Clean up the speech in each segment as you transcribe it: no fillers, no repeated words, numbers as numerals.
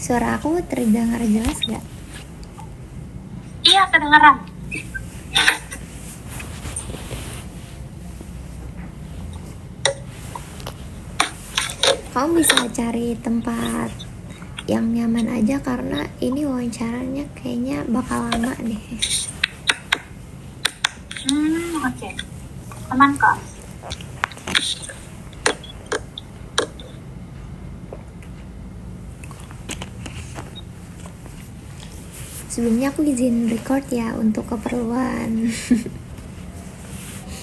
Suara aku terdengar jelas gak? Iya, kedengeran. Kamu bisa cari tempat yang nyaman aja karena ini wawancaranya kayaknya bakal lama deh. Oke. Aman kok. Sebelumnya aku izin record ya untuk keperluan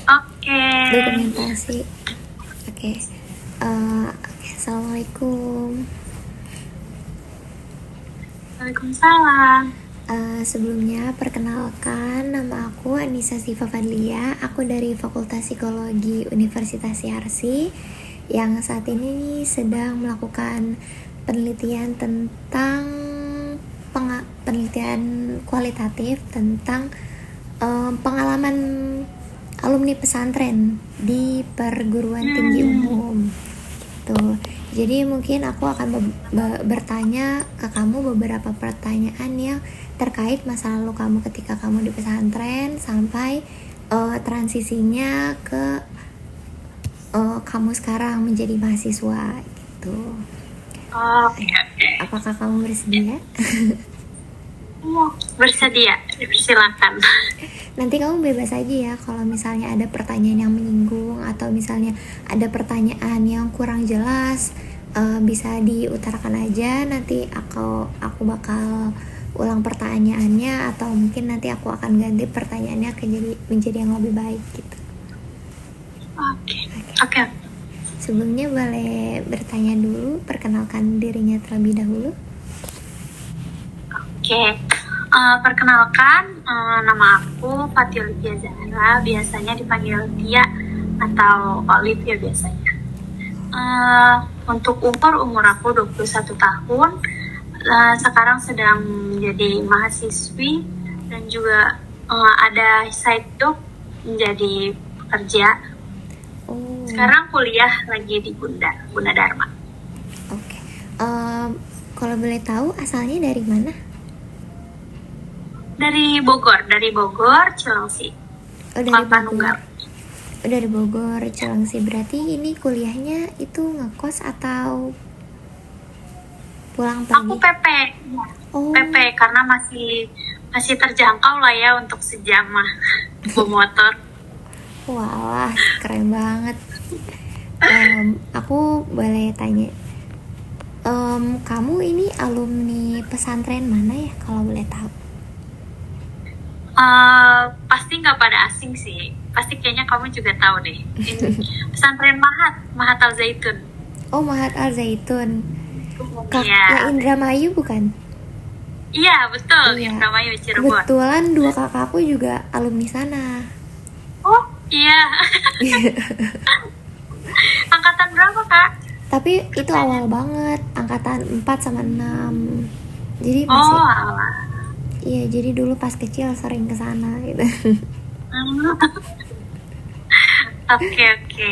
Oke. dokumentasi. Oke. Assalamualaikum. Waalaikumsalam. Sebelumnya perkenalkan, nama aku Anissa Siva Fadlia. Aku dari Fakultas Psikologi Universitas Yarsi yang saat ini sedang melakukan penelitian tentang penelitian kualitatif tentang pengalaman alumni pesantren di perguruan tinggi umum gitu. Jadi mungkin aku akan bertanya ke kamu beberapa pertanyaan yang terkait masa lalu kamu ketika kamu di pesantren sampai transisinya ke kamu sekarang menjadi mahasiswa gitu. Oke. Apakah kamu bersedia? Bersedia, silakan. Nanti kamu bebas aja ya kalau misalnya ada pertanyaan yang menyinggung atau misalnya ada pertanyaan yang kurang jelas, bisa diutarakan aja. Nanti aku bakal ulang pertanyaannya atau mungkin nanti aku akan ganti pertanyaannya menjadi yang lebih baik gitu. Oke. Sebelumnya boleh bertanya dulu, perkenalkan dirinya terlebih dahulu. Oke. Perkenalkan, nama aku Fatia Olivia Zahra, biasanya dipanggil Tia atau Olivia biasanya. Untuk umur aku 21 tahun, sekarang sedang menjadi mahasiswi dan juga ada side job menjadi pekerja. Sekarang kuliah lagi di Bunda Dharma. Oke. Kalau boleh tahu asalnya dari mana? Dari Bogor, Cilengsi. Oh, dari Bogor. Dari Bogor, Cilengsi. Berarti ini kuliahnya itu ngekos atau pulang pergi? Aku PP. PP karena masih terjangkau lah ya untuk sejam mah bawa motor. Wah, keren banget. Aku boleh tanya, kamu ini alumni pesantren mana ya kalau boleh tahu? Pasti nggak pada asing sih. Pasti kayaknya kamu juga tahu deh. Ini pesantren Mahat Al Zaitun. Oh, Mahat Al Zaitun. Iya. Indramayu bukan? Iya, betul. Iya. Indramayu, Cirebon. Kebetulan dua kakakku juga alumni sana. Oh, iya. Angkatan berapa, Kak? Tapi itu awal banget, angkatan 4 sama 6. Jadi masih iya, jadi dulu pas kecil sering ke sana gitu. Oke.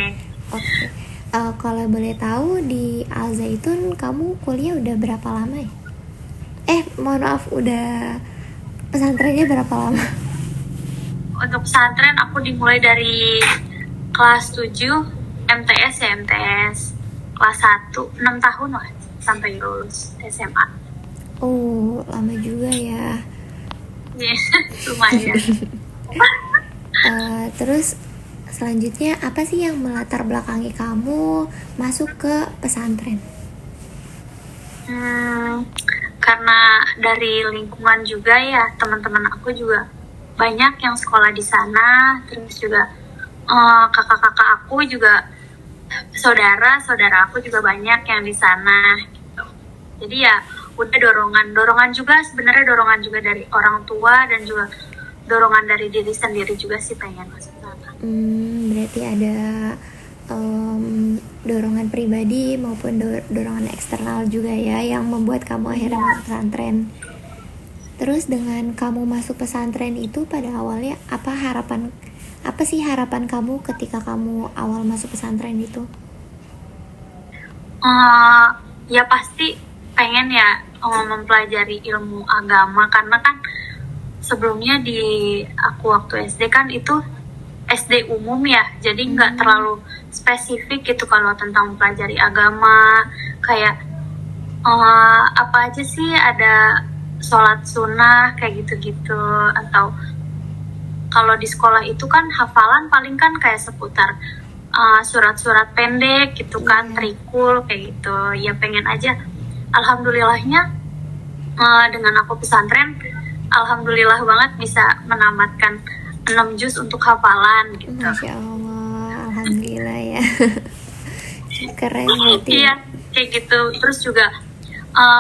Kalau boleh tahu di Al Zaitun kamu kuliah udah berapa lama ya? Mohon maaf, udah pesantrennya berapa lama? Untuk pesantren aku dimulai dari kelas 7 MTS ya, MTS kelas 1 6 tahun lah sampai lulus SMA. Oh, lama juga ya. Lumayan. Terus selanjutnya apa sih yang melatar belakangi kamu masuk ke pesantren? Karena dari lingkungan juga ya, teman-teman aku juga banyak yang sekolah di sana, terus juga kakak-kakak aku juga, saudara aku juga banyak yang di sana gitu. Jadi ya udah dorongan juga, sebenarnya dorongan juga dari orang tua dan juga dorongan dari diri sendiri juga sih pengen masuk sana. Berarti ada dorongan pribadi maupun dorongan eksternal juga ya yang membuat kamu akhirnya masuk pesantren. Terus dengan kamu masuk pesantren itu pada awalnya apa sih harapan kamu ketika kamu awal masuk pesantren itu? Ya pasti pengen ya mempelajari ilmu agama, karena kan sebelumnya di aku waktu SD kan itu SD umum ya, jadi nggak terlalu spesifik gitu kalau tentang mempelajari agama. Kayak apa aja sih, ada sholat sunnah kayak gitu-gitu, atau kalau di sekolah itu kan hafalan paling kan kayak seputar surat-surat pendek gitu kan, trikul kayak gitu. Ya pengen aja, alhamdulillahnya dengan aku pesantren, alhamdulillah banget bisa menamatkan 6 juz untuk hafalan gitu. Masya Allah, alhamdulillah ya. Keren berarti. Iya, kayak gitu. Terus juga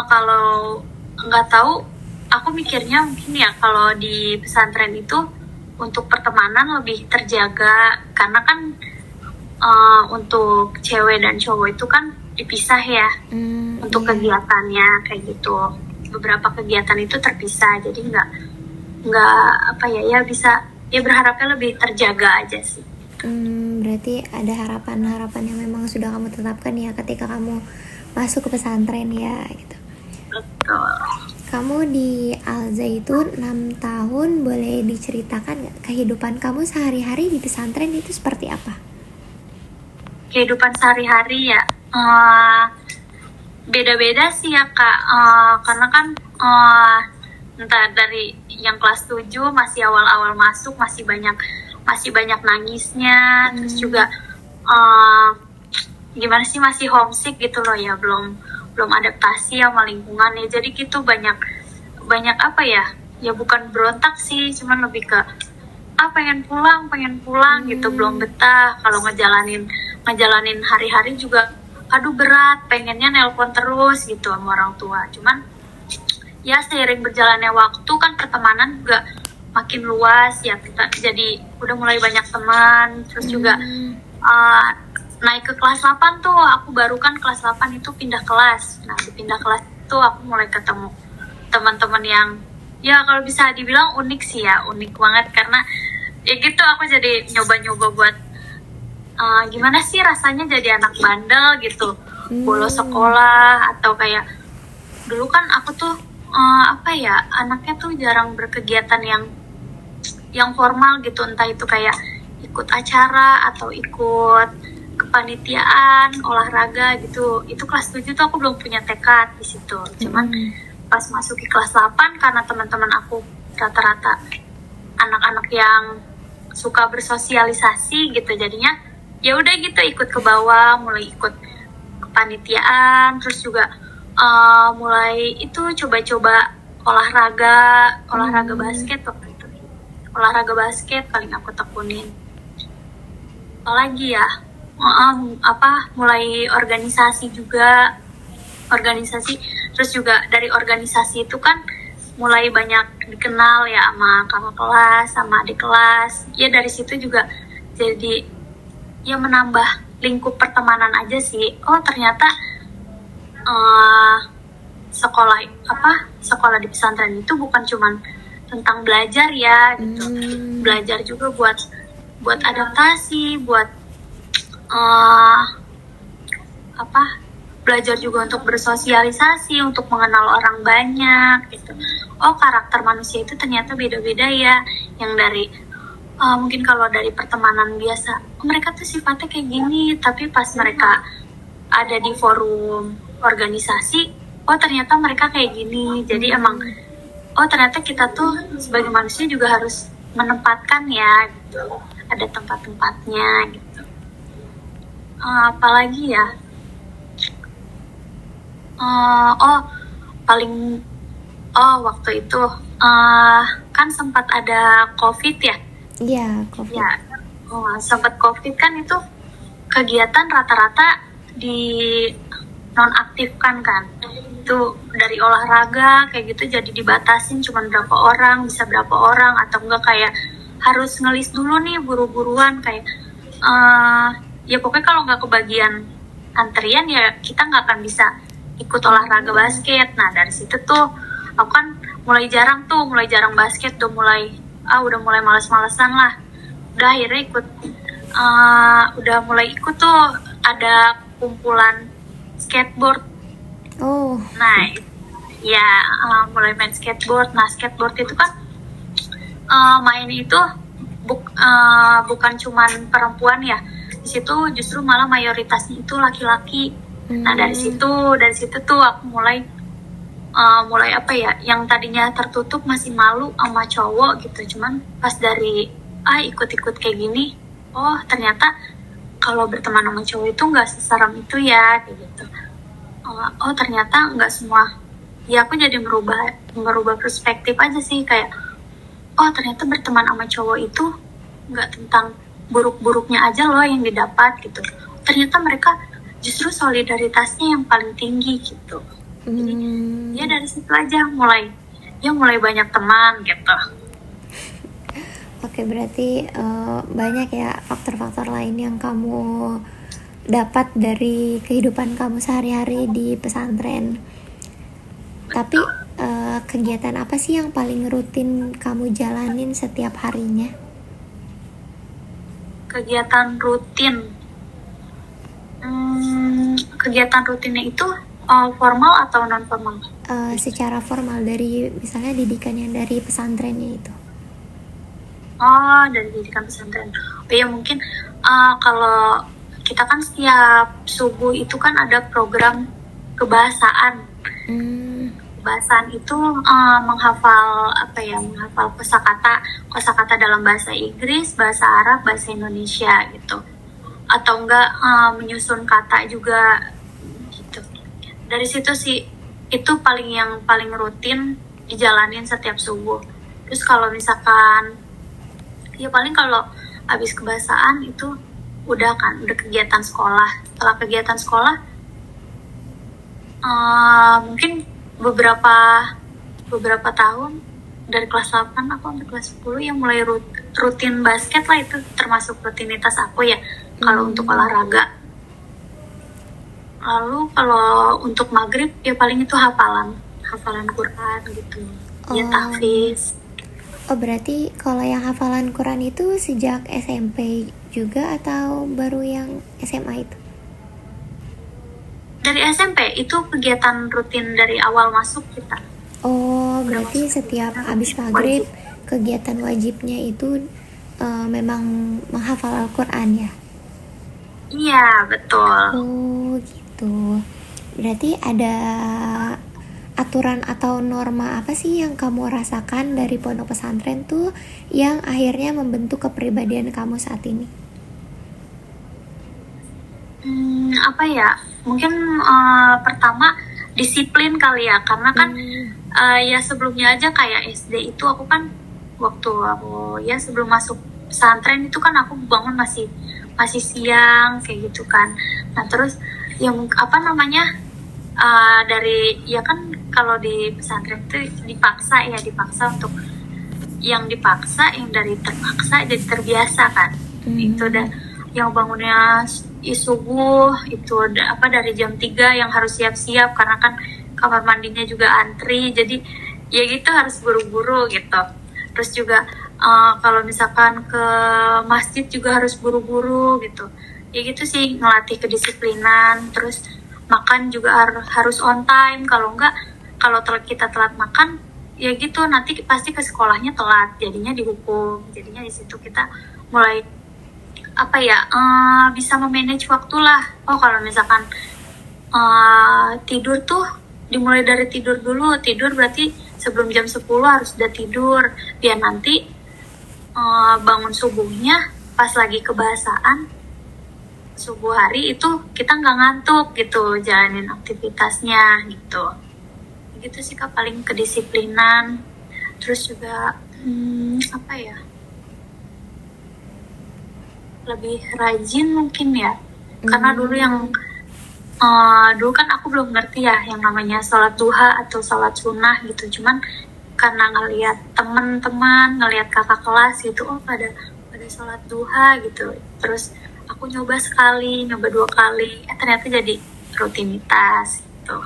kalau nggak tahu, aku mikirnya mungkin ya kalau di pesantren itu untuk pertemanan lebih terjaga, karena kan untuk cewek dan cowok itu kan dipisah ya untuk kegiatannya kayak gitu. Beberapa kegiatan itu terpisah, jadi nggak apa ya bisa ya, berharapnya lebih terjaga aja sih. Berarti ada harapan-harapan yang memang sudah kamu tetapkan ya ketika kamu masuk ke pesantren ya gitu. Betul. Kamu di Al Zaitun 6 tahun, boleh diceritakan nggak kehidupan kamu sehari-hari di pesantren itu seperti apa? Kehidupan sehari-hari ya beda-beda sih ya Kak, karena kan entah dari yang kelas 7 masih awal-awal masuk masih banyak nangisnya, terus juga gimana sih, masih homesick gitu loh ya, belum adaptasi sama lingkungannya. Jadi gitu banyak apa ya bukan berontak sih, cuman lebih ke pengen pulang gitu, belum betah. Kalau ngejalanin hari-hari juga aduh berat, pengennya nelpon terus gitu sama orang tua. Cuman ya seiring berjalannya waktu kan pertemanan juga makin luas ya, kita jadi udah mulai banyak teman. Terus juga naik ke kelas 8 tuh, aku baru kan kelas 8 itu pindah kelas. Nah di pindah kelas itu aku mulai ketemu teman-teman yang ya kalau bisa dibilang unik sih ya, unik banget. Karena ya gitu, aku jadi nyoba-nyoba buat gimana sih rasanya jadi anak bandel gitu, bolos sekolah. Atau kayak dulu kan aku tuh anaknya tuh jarang berkegiatan yang formal gitu, entah itu kayak ikut acara atau ikut kepanitiaan olahraga gitu. Itu kelas 7 tuh aku belum punya tekad di situ. Cuman pas masuk ke kelas 8, karena teman-teman aku rata-rata anak-anak yang suka bersosialisasi gitu, jadinya ya udah gitu ikut ke bawah, mulai ikut kepanitiaan. Terus juga mulai itu coba-coba olahraga basket waktu itu. Olahraga basket paling aku tekunin. Apalagi ya, mulai organisasi juga. Terus juga dari organisasi itu kan mulai banyak dikenal ya sama kakak kelas, sama adik kelas. Ya dari situ juga jadi ya menambah lingkup pertemanan aja sih. Oh ternyata sekolah di pesantren itu bukan cuman tentang belajar ya gitu. Belajar juga buat adaptasi, buat belajar juga untuk bersosialisasi, untuk mengenal orang banyak gitu. Oh karakter manusia itu ternyata beda-beda ya. Yang dari mungkin kalau dari pertemanan biasa mereka tuh sifatnya kayak gini, tapi pas mereka ada di forum organisasi, oh ternyata mereka kayak gini. Jadi emang oh ternyata kita tuh sebagai manusia juga harus menempatkan ya gitu, ada tempat-tempatnya gitu. Apalagi ya, waktu itu kan sempat ada COVID ya. Iya, COVID. Ya, sempat COVID kan, itu kegiatan rata-rata di nonaktifkan kan. Itu dari olahraga kayak gitu jadi dibatasin cuma berapa orang, bisa berapa orang, atau enggak kayak harus ngelis dulu nih buru-buruan kayak ya pokoknya kalau nggak kebagian antrian ya kita nggak akan bisa ikut olahraga basket. Nah dari situ tuh aku kan mulai jarang basket, udah mulai malas-malasan lah. Udah akhirnya udah mulai ikut tuh, ada kumpulan skateboard. Oh. Nah ya mulai main skateboard. Nah skateboard itu kan main itu bukan cuman perempuan ya, di situ justru malah mayoritasnya itu laki-laki. Nah dari situ tuh aku mulai apa ya, yang tadinya tertutup masih malu sama cowok gitu, cuman pas dari ikut-ikut kayak gini, oh ternyata kalau berteman sama cowok itu nggak seseram itu ya kayak gitu. Oh ternyata nggak semua, ya aku jadi merubah perspektif aja sih, kayak oh ternyata berteman sama cowok itu nggak tentang buruk-buruknya aja loh yang didapat gitu, ternyata mereka justru solidaritasnya yang paling tinggi gitu. Jadi ya dari situ aja mulai banyak teman gitu. Oke, berarti banyak ya faktor-faktor lain yang kamu dapat dari kehidupan kamu sehari-hari di pesantren. Tapi kegiatan apa sih yang paling rutin kamu jalanin setiap harinya? Kegiatan rutinnya itu formal atau non formal? Secara formal, dari misalnya didikan yang dari pesantrennya itu. Oh, dari didikan pesantren. Oh ya mungkin kalau kita kan setiap subuh itu kan ada program kebahasaan. Kebahasaan itu menghafal kosakata dalam bahasa Inggris, bahasa Arab, bahasa Indonesia gitu. Atau enggak menyusun kata juga gitu. Dari situ sih itu yang paling rutin dijalanin setiap subuh. Terus kalau misalkan ya paling kalau habis kebahasaan itu udah kegiatan sekolah. Setelah kegiatan sekolah mungkin beberapa tahun dari kelas 8 aku sampai kelas 10 yang mulai rutin basket lah, itu termasuk rutinitas aku ya kalau untuk olahraga. Lalu kalau untuk maghrib ya paling itu hafalan Quran gitu. Ya tahfiz. Oh berarti kalau yang hafalan Quran itu sejak SMP juga atau baru yang SMA itu? Dari SMP, itu kegiatan rutin dari awal masuk kita. Oh berarti setiap habis maghrib kegiatan wajibnya itu memang menghafal Al-Quran ya? Iya betul. Oh gitu. Berarti ada aturan atau norma apa sih yang kamu rasakan dari pondok pesantren tuh yang akhirnya membentuk kepribadian kamu saat ini? Apa ya? Mungkin pertama disiplin kali ya, karena kan ya sebelumnya aja kayak SD itu aku kan waktu aku ya sebelum masuk pesantren itu kan aku bangun masih siang kayak gitu kan. Nah terus yang dari ya kan kalau di pesantren itu dipaksa untuk yang dari terpaksa jadi terbiasa kan. Itu dan yang bangunnya subuh itu dari jam 3 yang harus siap-siap karena kan kamar mandinya juga antri, jadi ya gitu harus buru-buru gitu. Terus juga kalau misalkan ke masjid juga harus buru-buru gitu. Ya gitu sih, ngelatih kedisiplinan. Terus makan juga harus on time. Kalau kita telat makan, ya gitu nanti pasti ke sekolahnya telat. Jadinya dihukum. Jadinya di situ kita mulai bisa memanage waktu lah. Oh kalau misalkan tidur tuh dimulai dari tidur dulu. Tidur berarti sebelum jam 10 harus udah tidur, biar nanti bangun subuhnya pas lagi kebahasaan subuh hari itu kita nggak ngantuk gitu, jalanin aktivitasnya gitu sih Kak, paling kedisiplinan. Terus juga lebih rajin mungkin ya, karena dulu kan aku belum ngerti ya yang namanya sholat duha atau sholat sunnah gitu. Cuman karena ngelihat teman-teman, ngelihat kakak kelas gitu, oh pada sholat duha gitu. Terus aku nyoba sekali, nyoba 2 kali, ternyata jadi rutinitas gitu.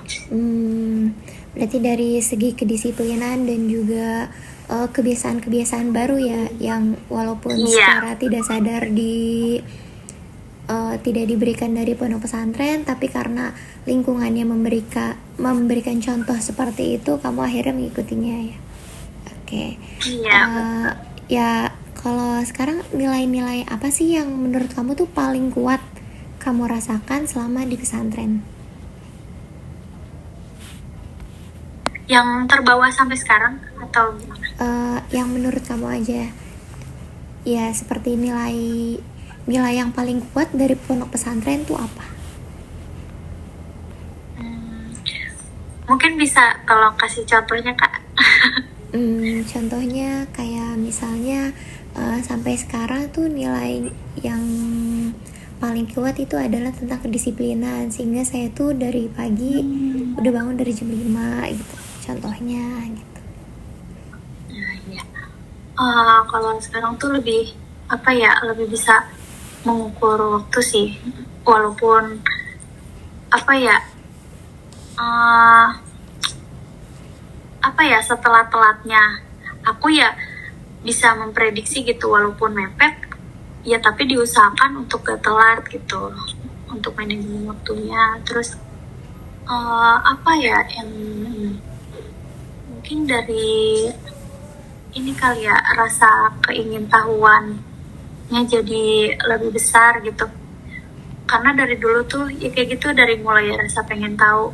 Berarti dari segi kedisiplinan dan juga kebiasaan-kebiasaan baru ya, yang walaupun secara tidak sadar tidak diberikan dari pondok pesantren, tapi karena lingkungannya memberikan contoh seperti itu, kamu akhirnya mengikutinya ya. Oke. Iya, Ya, kalau sekarang nilai-nilai apa sih yang menurut kamu tuh paling kuat kamu rasakan selama di pesantren? yang terbawa sampai sekarang atau gimana? Yang menurut kamu aja, ya seperti nilai yang paling kuat dari pondok pesantren tuh apa? Mungkin bisa tolong kasih contohnya Kak. Contohnya kayak misalnya sampai sekarang tuh nilai yang paling kuat itu adalah tentang kedisiplinan, sehingga saya tuh dari pagi udah bangun dari jam 5 gitu contohnya gitu. Nah, iya. Kalau sekarang tuh lebih lebih bisa mengukur waktu sih, walaupun uh, setelah telatnya aku ya bisa memprediksi gitu, walaupun mepet ya tapi diusahakan untuk gak telat gitu, untuk manajemen waktunya. Terus yang mungkin dari ini kali ya, rasa keingintahuannya jadi lebih besar gitu, karena dari dulu tuh ya kayak gitu, dari mulai rasa pengen tahu,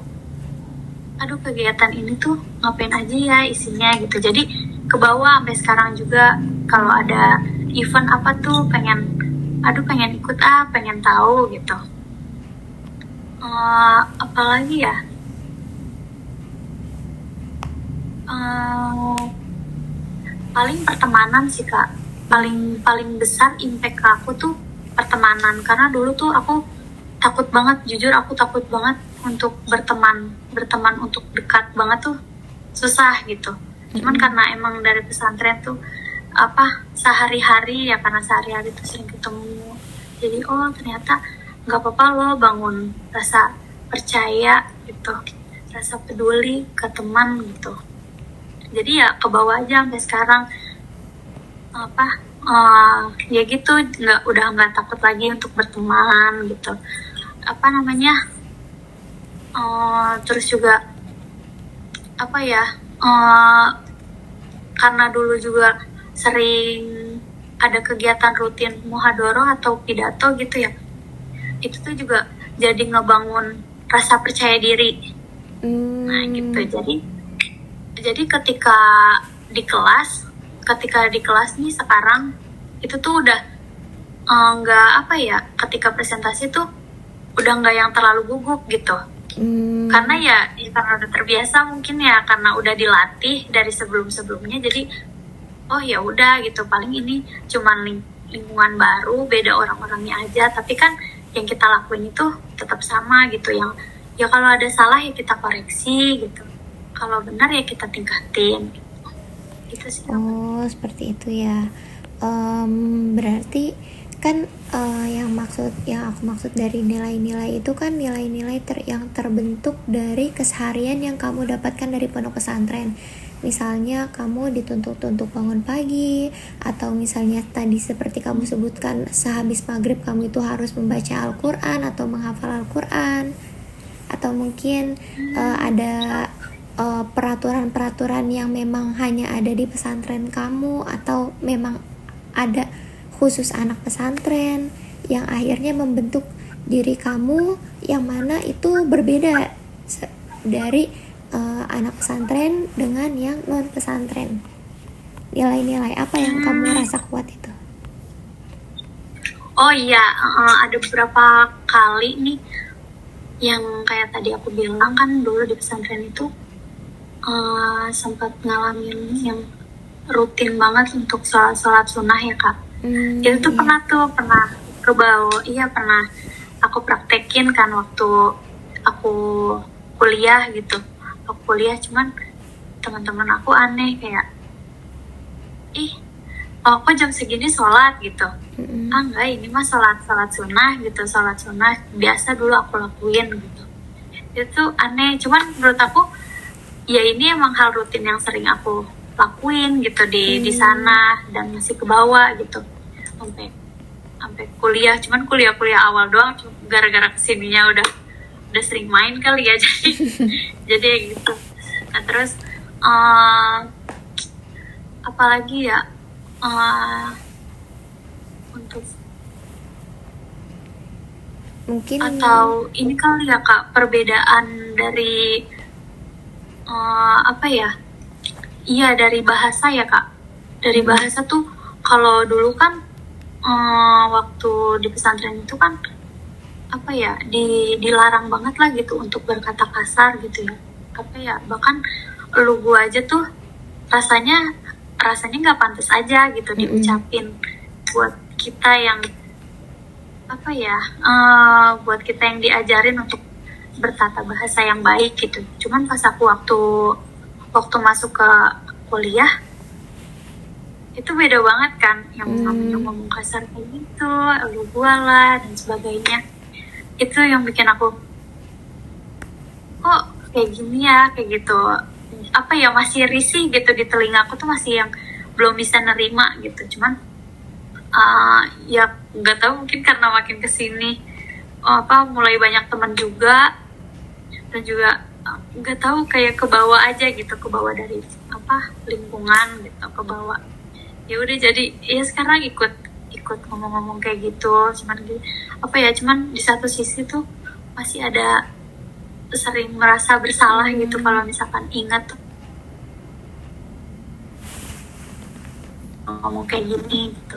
aduh kegiatan ini tuh ngapain aja ya isinya gitu, jadi ke bawah sampai sekarang juga. Kalau ada event apa tuh pengen ikut, pengen tahu gitu. Apalagi ya, paling pertemanan sih Kak, paling besar impact ke aku tuh pertemanan, karena dulu tuh aku takut banget, jujur aku takut banget untuk berteman untuk dekat banget tuh susah gitu. Cuman karena emang dari pesantren tuh sehari-hari tuh sering ketemu, jadi ternyata nggak apa-apa loh bangun rasa percaya gitu, rasa peduli ke teman gitu. Jadi ya ke bawah aja sampai sekarang, ya gitu, udah nggak takut lagi untuk berteman gitu. Terus juga karena dulu juga sering ada kegiatan rutin muhadoroh atau pidato gitu ya, itu tuh juga jadi ngebangun rasa percaya diri. Nah gitu, jadi ketika di kelas nih sekarang itu tuh udah ketika presentasi tuh udah nggak yang terlalu gugup gitu. Karena ya karena udah terbiasa mungkin ya, karena udah dilatih dari sebelumnya, jadi ya udah gitu, paling ini cuman lingkungan baru, beda orang-orangnya aja, tapi kan yang kita lakuin itu tetap sama gitu. Yang ya kalau ada salah ya kita koreksi gitu, kalau benar ya kita tingkatin gitu sih. Seperti itu ya. Berarti kan yang aku maksud dari nilai-nilai itu kan nilai-nilai yang terbentuk dari keseharian yang kamu dapatkan dari pondok pesantren. Misalnya kamu dituntut untuk bangun pagi, atau misalnya tadi seperti kamu sebutkan sehabis maghrib kamu itu harus membaca Al-Quran atau menghafal Al-Quran, atau mungkin ada peraturan-peraturan yang memang hanya ada di pesantren kamu, atau memang ada khusus anak pesantren yang akhirnya membentuk diri kamu, yang mana itu berbeda dari anak pesantren dengan yang non pesantren. Nilai-nilai apa yang kamu rasa kuat itu? Oh iya, ada beberapa kali nih yang kayak tadi aku bilang, kan dulu di pesantren itu sempat ngalamin yang rutin banget untuk sholat sunnah ya Kak. Itu tuh pernah ke bawah, pernah aku praktekin kan waktu aku kuliah gitu. Aku kuliah, cuman teman-teman aku aneh, kayak kok jam segini sholat gitu. Enggak, ini mah sholat sunnah gitu, sholat sunnah biasa dulu aku lakuin gitu. Itu aneh, cuman menurut aku ya ini emang hal rutin yang sering aku lakuin gitu di sana, dan masih ke bawah gitu, sampai sampai kuliah. Cuman kuliah awal doang, gara-gara kesininya udah sering main kali ya, jadi ya gitu. Nah terus apalagi ya, untuk Mungkin atau ini kali ya Kak, perbedaan dari apa ya, iya dari bahasa ya Kak. Dari bahasa tuh, kalau dulu kan waktu di pesantren itu kan apa ya, dilarang banget lah gitu untuk berkata kasar gitu ya. Apa ya, bahkan lu gua aja tuh rasanya nggak pantas aja gitu diucapin buat kita yang apa ya, buat kita yang diajarin untuk bertata bahasa yang baik gitu. Cuman pas aku waktu masuk ke kuliah itu beda banget kan, yang namanya ngomong kasar kayak gitu, lu gua lah dan sebagainya. Itu yang bikin aku kok kayak gini ya, kayak gitu. Apa ya, masih risih gitu di telinga aku tuh, masih yang belum bisa nerima gitu. Cuman ya nggak tahu, mungkin karena makin kesini mulai banyak teman juga, dan juga nggak tahu kayak ke bawah aja gitu, ke bawah dari lingkungan gitu, ke bawah. Ya udah, jadi ya sekarang ikut ngomong-ngomong kayak gitu. Cuman di satu sisi tuh masih ada sering merasa bersalah gitu kalau misalkan ingat ngomong kayak gini gitu.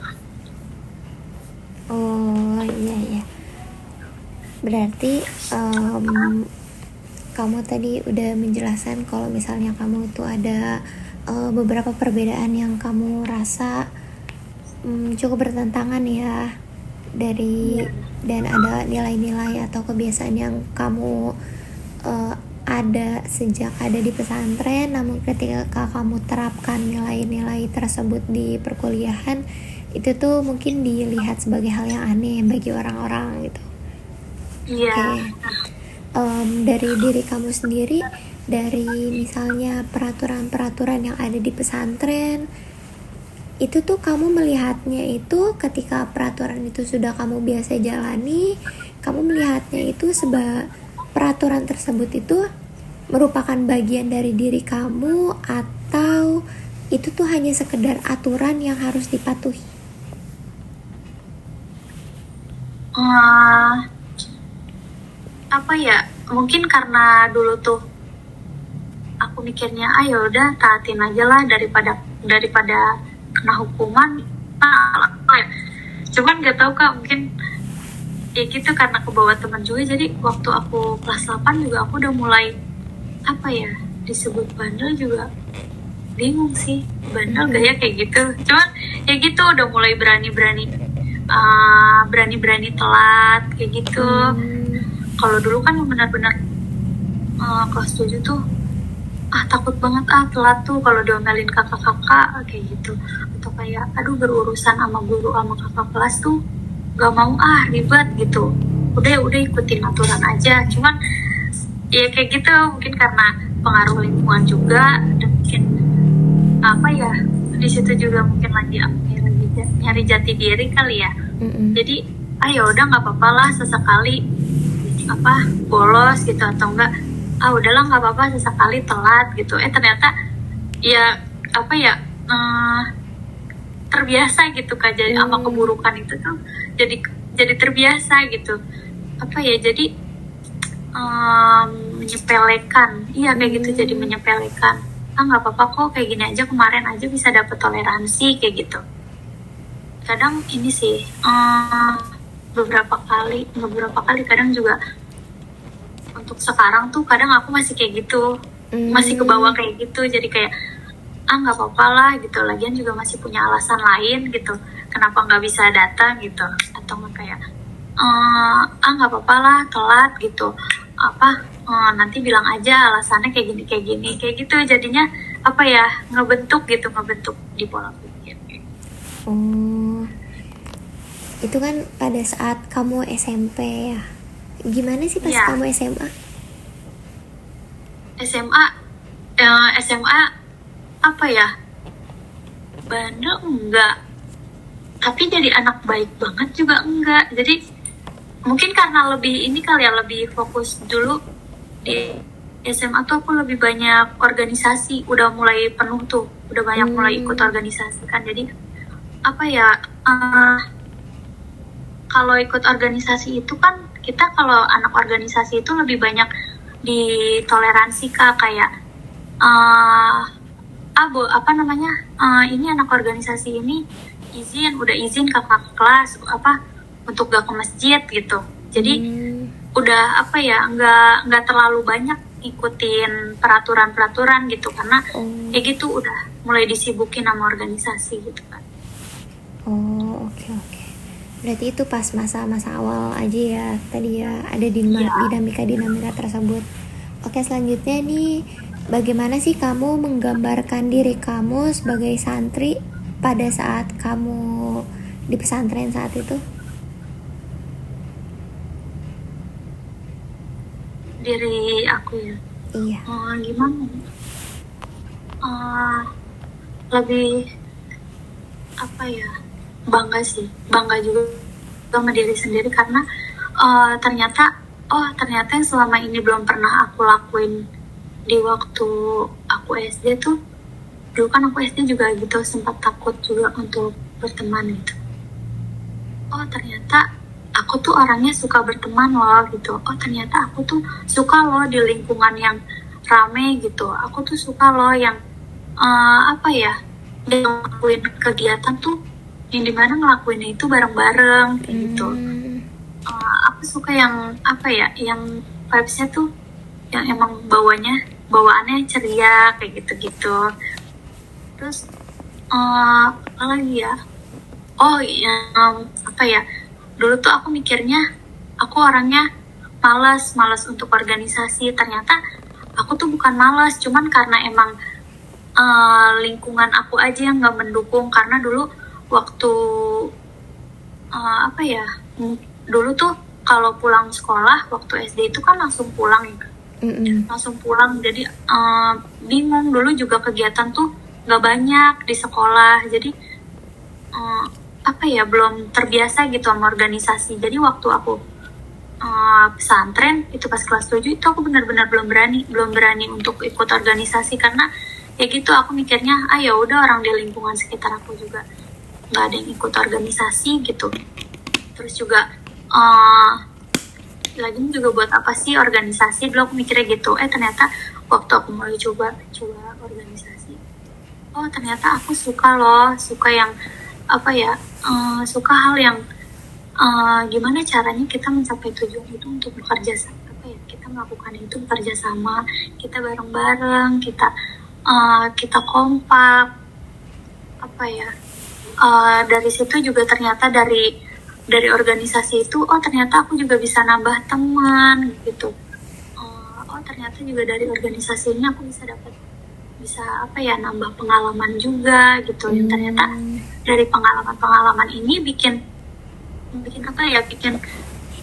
Oh iya. Berarti kamu tadi udah menjelaskan kalau misalnya kamu itu ada beberapa perbedaan yang kamu rasa cukup bertentangan ya dan ada nilai-nilai atau kebiasaan yang kamu ada sejak ada di pesantren, namun ketika kamu terapkan nilai-nilai tersebut di perkuliahan, itu tuh mungkin dilihat sebagai hal yang aneh bagi orang-orang gitu. Iya. Dari diri kamu sendiri, dari misalnya peraturan-peraturan yang ada di pesantren, itu tuh kamu melihatnya itu ketika peraturan itu sudah kamu biasa jalani, kamu melihatnya itu peraturan tersebut itu merupakan bagian dari diri kamu, atau itu tuh hanya sekedar aturan yang harus dipatuhi? Apa ya, mungkin karena dulu tuh aku mikirnya ayo udah taatin aja lah daripada kena hukuman. Cuman nggak tahu Kak, mungkin ya gitu karena aku bawa teman juga. Jadi waktu aku kelas 8 juga aku udah mulai disebut bandel juga bingung sih, bandel gak ya kayak gitu. Cuman ya gitu udah mulai berani-berani telat kayak gitu. Kalau dulu kan benar-benar kelas 7 tuh takut banget telat tuh kalau diomelin kakak-kakak kayak gitu, atau kayak aduh berurusan sama guru sama kakak kelas tuh gak mau ribet gitu, udah ikutin aturan aja. Cuman ya kayak gitu, mungkin karena pengaruh lingkungan juga, dan mungkin di situ juga mungkin lagi nyari jati diri kali ya. Jadi ayo udah nggak apa-apa lah sesekali bolos gitu, atau enggak udahlah nggak apa-apa sesekali telat gitu. Ternyata ya terbiasa gitu Kak, jadi sama keburukan itu tuh jadi terbiasa gitu. Jadi menyepelekan, kayak gitu, jadi menyepelekan. Nggak apa-apa kok, kayak gini aja, kemarin aja bisa dapet toleransi kayak gitu. Kadang ini sih beberapa kali kadang juga untuk sekarang tuh kadang aku masih kayak gitu, masih ke bawah kayak gitu. Jadi kayak nggak apa-apa lah gitu, lagian juga masih punya alasan lain gitu kenapa nggak bisa datang gitu, atau kayak nggak apa-apa lah telat gitu, nanti bilang aja alasannya kayak gini kayak gitu. Jadinya ngebentuk di pola pikir. Itu kan pada saat kamu SMP ya. Gimana sih pas kamu SMA? SMA bandel enggak, tapi jadi anak baik banget juga enggak. Jadi mungkin karena lebih ini kali ya, lebih fokus dulu di SMA tuh aku lebih banyak organisasi, udah mulai penuh tuh, udah banyak mulai ikut organisasi kan. Jadi apa ya, kalau ikut organisasi itu kan kita, kalau anak organisasi itu lebih banyak ditoleransi kak, kayak apa namanya, ini anak organisasi ini udah izin kakak kelas apa untuk gak ke masjid gitu. Jadi udah apa ya, nggak terlalu banyak ikutin peraturan gitu, karena ya gitu udah mulai disibukin sama organisasi gitu kan. Oh, oke. Berarti itu pas masa-masa awal aja ya, tadi ya ada dinamika tersebut. Oke, selanjutnya nih, bagaimana sih kamu menggambarkan diri kamu sebagai santri pada saat kamu di pesantren saat itu? Diri aku ya, Iya. gimana? Lebih apa ya, bangga juga sama diri sendiri, karena ternyata yang selama ini belum pernah aku lakuin di waktu aku SD tuh. Dulu kan aku SD juga gitu, sempat takut juga untuk berteman gitu. Ternyata aku tuh orangnya suka berteman loh gitu. Ternyata aku tuh suka loh di lingkungan yang rame gitu. Aku tuh suka loh yang apa ya, ngelakuin kegiatan tuh yang dimana ngelakuinnya itu bareng-bareng kayak gitu. Aku suka yang apa ya, yang vibes-nya tuh yang emang bawaannya ceria kayak gitu-gitu. Terus apa lagi ya, apa ya, dulu tuh aku mikirnya aku orangnya malas untuk organisasi. Ternyata aku tuh bukan malas, cuman karena emang lingkungan aku aja yang nggak mendukung. Karena dulu waktu apa ya, dulu tuh kalau pulang sekolah waktu SD itu kan langsung pulang ya, langsung pulang. Jadi bingung, dulu juga kegiatan tuh nggak banyak di sekolah. Jadi apa ya, belum terbiasa gitu sama organisasi. Jadi waktu aku pesantren itu pas kelas 7 itu aku benar-benar belum berani untuk ikut organisasi, karena ya gitu aku mikirnya ya udah, orang di lingkungan sekitar aku juga nggak ada yang ikut organisasi gitu. Terus juga lagi juga buat apa sih organisasi, dulu aku mikirnya gitu. Ternyata waktu aku mulai coba organisasi, ternyata aku suka yang apa ya, suka hal yang gimana caranya kita mencapai tujuan itu untuk bekerja sama, apa ya, kita melakukan itu bekerja sama, kita bareng-bareng, kita kompak, apa ya, dari situ juga ternyata dari organisasi itu ternyata aku juga bisa nambah teman gitu. Ternyata juga dari organisasi ini aku bisa apa ya, nambah pengalaman juga gitu. Yang ternyata dari pengalaman ini bikin apa ya, bikin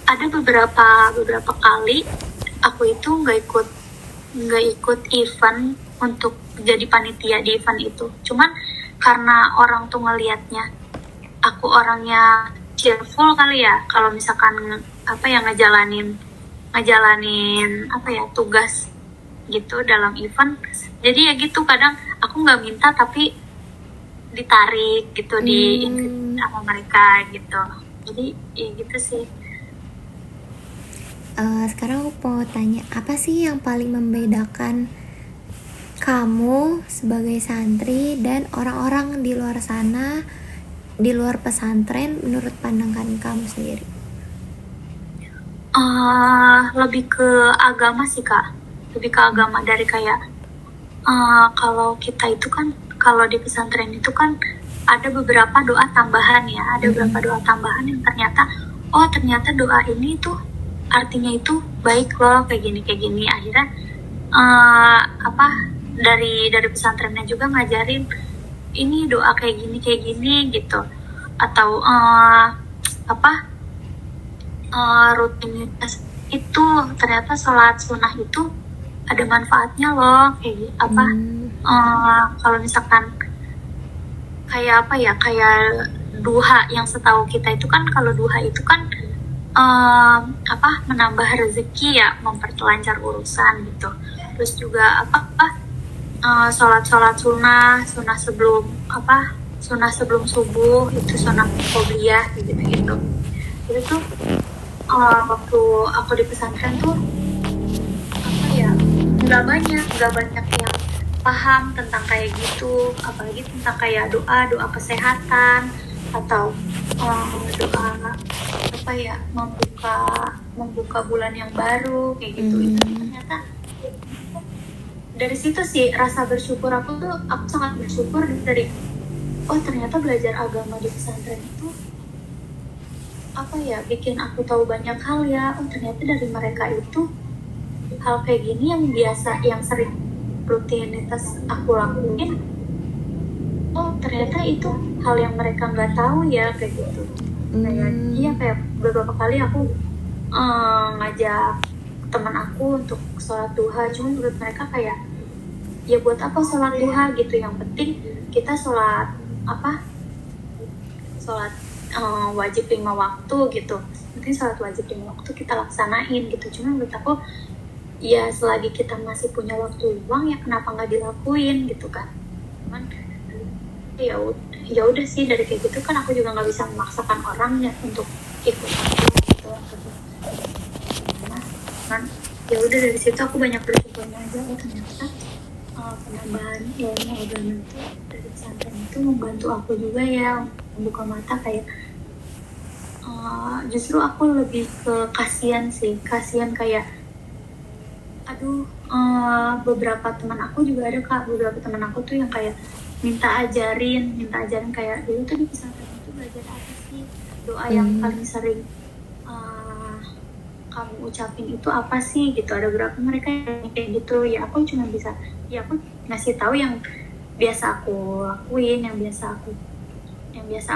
ada beberapa kali aku itu nggak ikut event untuk jadi panitia di event itu. Cuman karena orang tuh ngelihatnya aku orangnya cheerful kali ya, kalau misalkan apa ya, ngejalanin apa ya, tugas gitu dalam event. Jadi ya gitu, kadang aku nggak minta tapi ditarik gitu, di sama mereka gitu. Jadi ya gitu sih. Sekarang aku mau tanya, apa sih yang paling membedakan kamu sebagai santri dan orang-orang di luar sana, di luar pesantren, menurut pandangan kamu sendiri? Lebih ke agama sih kak, lebih ke agama. Dari kayak kalau kita itu kan, kalau di pesantren itu kan ada beberapa doa tambahan ya, ada beberapa doa tambahan yang ternyata doa ini tuh artinya itu baik loh, kayak gini. Akhirnya apa, dari pesantrennya juga ngajarin ini doa kayak gini gitu. Atau apa, rutinitas itu ternyata sholat sunnah itu ada manfaatnya loh, kayak apa, kalau misalkan kayak apa ya, kayak duha yang setahu kita itu kan, kalau duha itu kan menambah rezeki ya, memperlancar urusan gitu. Terus juga sholat sunnah sebelum sunnah sebelum subuh, itu sunnah qobliyah gitu gitu. Itu tuh waktu aku di pesantren tuh nggak banyak yang paham tentang kayak gitu, apalagi tentang kayak doa kesehatan atau doa membuka bulan yang baru kayak gitu. Itu ternyata dari situ sih rasa bersyukur aku sangat bersyukur dari ternyata belajar agama di pesantren itu bikin aku tahu banyak hal ya. Ternyata dari mereka itu hal kayak gini yang sering rutinitas aku lakuin, ternyata itu hal yang mereka nggak tahu ya kayak gitu. Kayak beberapa kali aku ngajak teman aku untuk sholat duha, cuma menurut mereka kayak ya buat apa sholat duha gitu, yang penting kita sholat wajib 5 waktu gitu, mungkin sholat wajib 5 waktu kita laksanain gitu. Cuma menurut aku ya selagi kita masih punya waktu luang ya kenapa nggak dilakuin gitu kan. Cuman ya udah sih, dari kayak gitu kan aku juga nggak bisa memaksakan orang ya untuk ikut aku gitu. Kan ya udah, dari situ aku banyak bersyukurnya aja. Ternyata penambahan ilmu agama itu dari pesantren itu membantu aku juga ya, membuka mata kayak justru aku lebih ke kasihan kayak beberapa teman aku juga ada kak, beberapa teman aku tuh yang kayak minta ajarin kayak dulu tuh di pesantren itu belajar apa sih, doa yang paling sering kamu ucapin itu apa sih gitu. Ada beberapa mereka yang kayak gitu ya, aku cuma bisa aku ngasih tahu yang biasa aku lakuin, yang biasa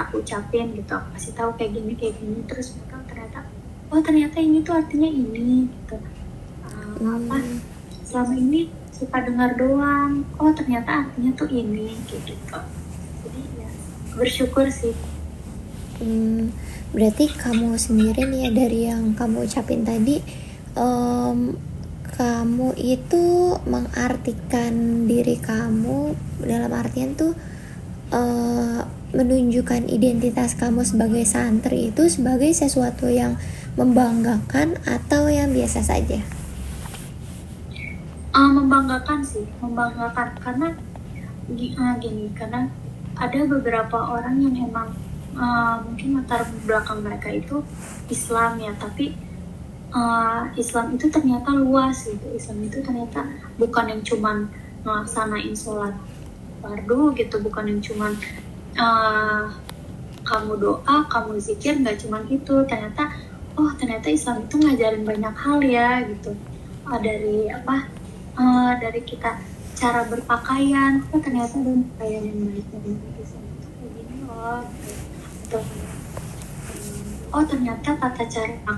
aku ucapin gitu. Aku kasih tahu kayak gini terus mereka ternyata ini tuh artinya ini gitu. Selama ini suka dengar doang, ternyata artinya tuh ini gitu. Jadi ya bersyukur sih. Berarti kamu sendiri nih ya, dari yang kamu ucapin tadi, kamu itu mengartikan diri kamu dalam artian tuh menunjukkan identitas kamu sebagai santri itu sebagai sesuatu yang membanggakan atau yang biasa saja? Membanggakan karena gini, karena ada beberapa orang yang emang mungkin latar belakang mereka itu Islam ya, tapi Islam itu ternyata luas gitu. Islam itu ternyata bukan yang cuman ngelaksanain sholat fardu gitu, bukan yang cuman kamu doa, kamu zikir, nggak cuman itu. Ternyata Islam itu ngajarin banyak hal ya gitu. Dari kita cara berpakaian, ternyata ada pakaian yang baik dari Islam itu kayak gini loh. Ternyata tata cara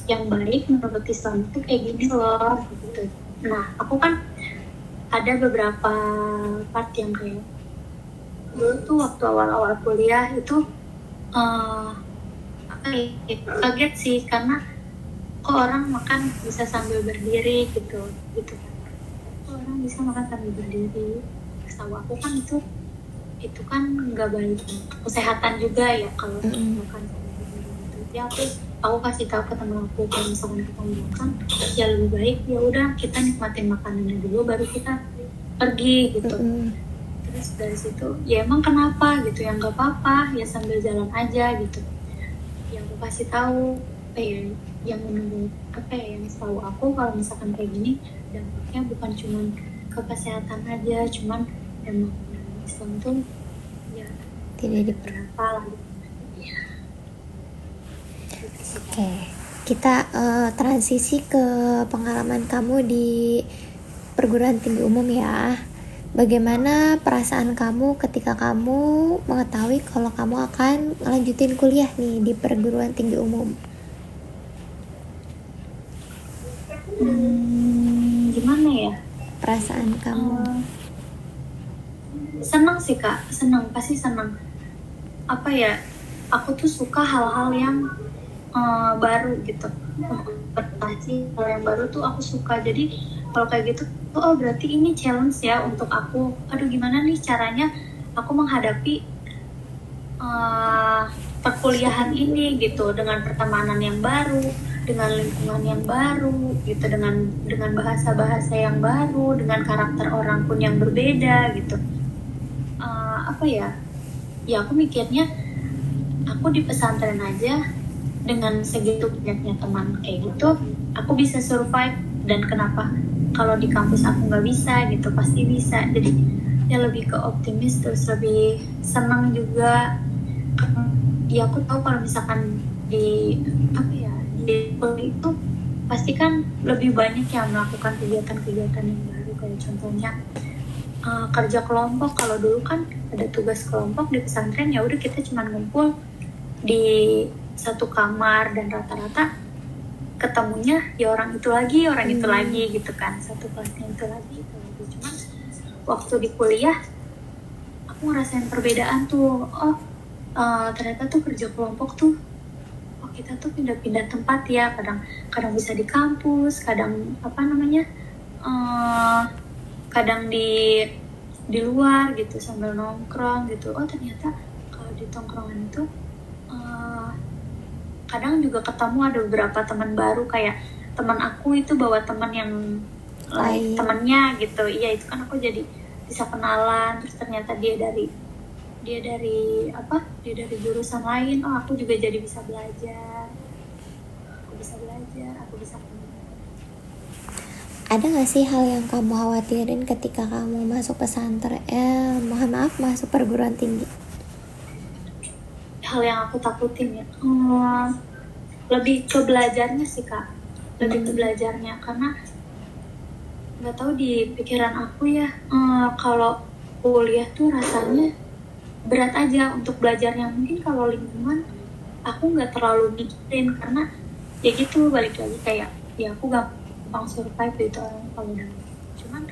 yang baik menurut Islam itu kayak gini loh gitu. Nah, aku kan ada beberapa part yang kayak dulu tuh waktu awal-awal kuliah itu kaget sih, karena kok orang makan bisa sambil berdiri gitu kan. Orang bisa makan sambil berdiri. Setahu aku kan itu kan nggak baik, kesehatan juga ya kalau makan sambil berdiri gitu. Ya aku kasih tahu ke teman aku, kalau misalkan kita makan ya lebih baik ya udah kita nikmatin makanannya dulu baru kita pergi gitu. Terus dari situ ya emang kenapa gitu, yang nggak apa-apa ya sambil jalan aja gitu. Yang aku kasih tahu yang menurut yang setahu aku kalau misalkan kayak gini dampaknya bukan cuma ke kesehatan aja, cuman emang Islam tuh ya tidak diperlukan. Ya. Oke, kita transisi ke pengalaman kamu di perguruan tinggi umum ya. Bagaimana perasaan kamu ketika kamu mengetahui kalau kamu akan lanjutin kuliah nih di perguruan tinggi umum? Gimana ya? Perasaan kamu? Senang sih kak, pasti senang. apa ya, aku tuh suka hal-hal yang baru gitu, berprestasi hal yang baru tuh aku suka. Jadi kalau kayak gitu oh berarti ini challenge ya untuk aku. Aduh gimana nih caranya aku menghadapi perkuliahan ini gitu, dengan pertemanan yang baru, dengan lingkungan yang baru gitu, dengan bahasa-bahasa yang baru, dengan karakter orang pun yang berbeda gitu. Apa ya, ya aku mikirnya aku di pesantren aja dengan segitu banyaknya teman kayak gitu aku bisa survive, dan kenapa kalau di kampus aku nggak bisa gitu, pasti bisa. Jadi ya lebih ke optimis, terus lebih senang juga. Ya aku tahu kalau misalkan di apa ya, di kuliah itu pasti kan lebih banyak yang melakukan kegiatan-kegiatan yang baru, kayak contohnya kerja kelompok. Kalau dulu kan ada tugas kelompok di pesantren, ya udah kita cuma ngumpul di satu kamar dan rata-rata ketemunya ya orang itu lagi gitu kan, satu kelasnya itu lagi. Cuman waktu di kuliah aku ngerasain perbedaan tuh. Ternyata tuh kerja kelompok tuh kita tuh pindah-pindah tempat ya, kadang bisa di kampus, kadang kadang di luar gitu sambil nongkrong gitu. Ternyata kalau di tongkrongan itu kadang juga ketemu ada beberapa teman baru, kayak teman aku itu bawa teman yang lain temannya gitu. Iya itu kan aku jadi bisa kenalan, terus ternyata dia dari jurusan lain. Aku juga jadi bisa belajar, aku bisa Ada gak sih hal yang kamu khawatirin ketika kamu masuk pesantren, masuk perguruan tinggi? Hal yang aku takutin ya, lebih ke belajarnya sih Kak, lebih ke belajarnya. Karena nggak tahu di pikiran aku ya, kalau kuliah tuh rasanya berat aja untuk belajarnya. Mungkin kalau lingkungan aku nggak terlalu mikirin, karena ya gitu, balik lagi kayak ya aku gampang survive gitu orang kalau udah. Cuman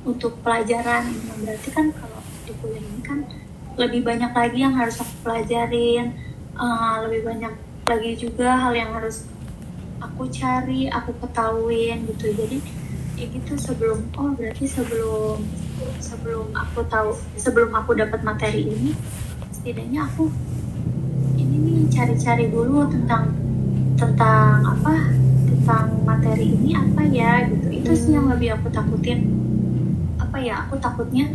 untuk pelajaran ini berarti kan kalau di kuliah ini kan lebih banyak lagi yang harus aku pelajarin, lebih banyak lagi juga hal yang harus aku cari, aku ketahuin gitu. Jadi ya gitu, berarti sebelum aku dapat materi ini, setidaknya aku ini nih cari-cari dulu tentang materi ini apa ya gitu. Itu sih yang lebih aku takutin. Aku takutnya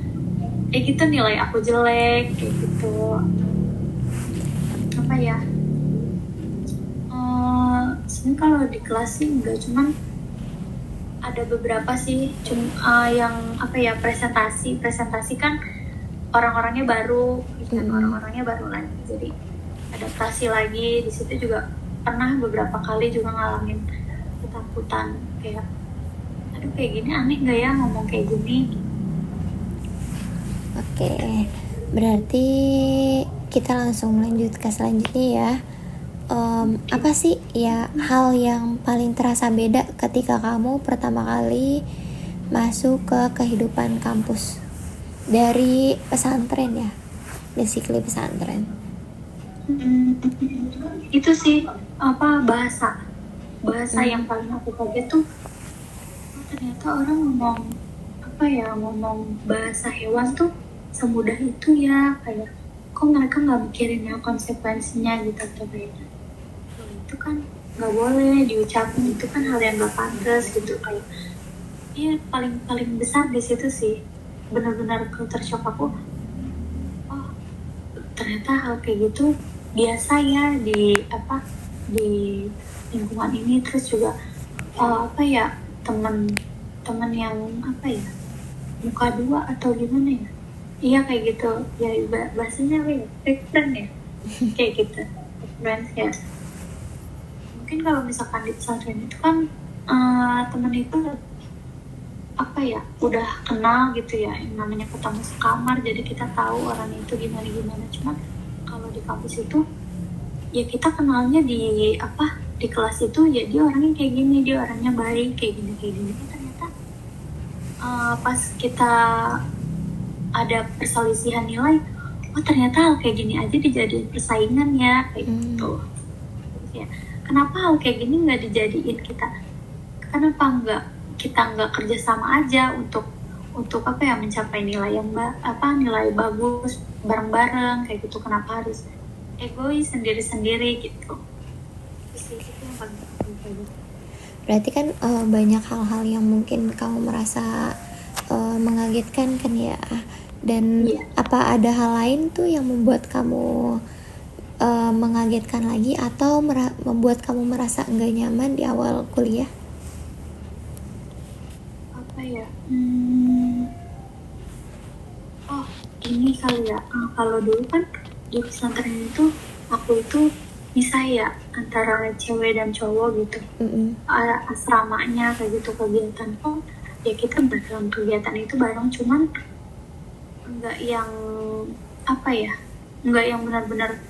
gitu nilai aku jelek kayak gitu. Sebenarnya kalau di kelas sih enggak, cuman ada beberapa sih yang presentasi kan orang-orangnya baru lagi, jadi adaptasi lagi. Di situ juga pernah beberapa kali juga ngalamin ketakutan, kayak aduh kayak gini aneh nggak ya ngomong kayak gini. Oke, berarti kita langsung lanjut ke selanjutnya ya. Apa sih ya hal yang paling terasa beda ketika kamu pertama kali masuk ke kehidupan kampus dari pesantren ya, basically pesantren? Itu sih bahasa yang paling aku kaget tuh. Ternyata orang ngomong bahasa hewan tuh semudah itu ya, kayak kok mereka nggak mikirin yang konsekuensinya gitu, atau kayak itu kan nggak boleh diucapin, itu kan hal yang nggak pantas gitu. Kayak paling besar di situ sih, benar-benar culture shock aku. Ternyata hal kayak gitu biasa ya di lingkungan ini. Terus juga teman yang muka dua atau gimana ya, iya kayak gitu ya, bahasanya apa ya, fake friend ya kayak gitu, fake friends ya. Mungkin kalau misalkan di pesantren itu kan teman itu udah kenal gitu ya, yang namanya ketemu sekamar, jadi kita tahu orang itu gimana. Cuman kalau di kampus itu ya kita kenalnya di kelas itu ya dia orangnya kayak gini, dia orangnya baik kayak gini. Ternyata pas kita ada perselisihan nilai, oh ternyata hal kayak gini aja dijadiin persaingan ya kayak gitu. Terus ya, kenapa hal kayak gini nggak dijadiin kenapa kita nggak kerjasama aja untuk apa ya, mencapai nilai nilai bagus bareng-bareng kayak gitu, kenapa harus egois sendiri-sendiri gitu. Terus itu yang paling penting. Berarti kan banyak hal-hal yang mungkin kamu merasa mengagetkan kan ya. Dan Iya. apa ada hal lain tuh yang membuat kamu mengagetkan lagi atau membuat kamu merasa enggak nyaman di awal kuliah? Apa ya? Oh, ini kali ya. Kalau dulu kan di pesantren itu aku itu bisa ya antara cewek dan cowok gitu. Asramanya kayak gitu, kegiatan pun ya kita dalam kegiatan itu bareng, cuman nggak yang apa ya, nggak yang benar-benar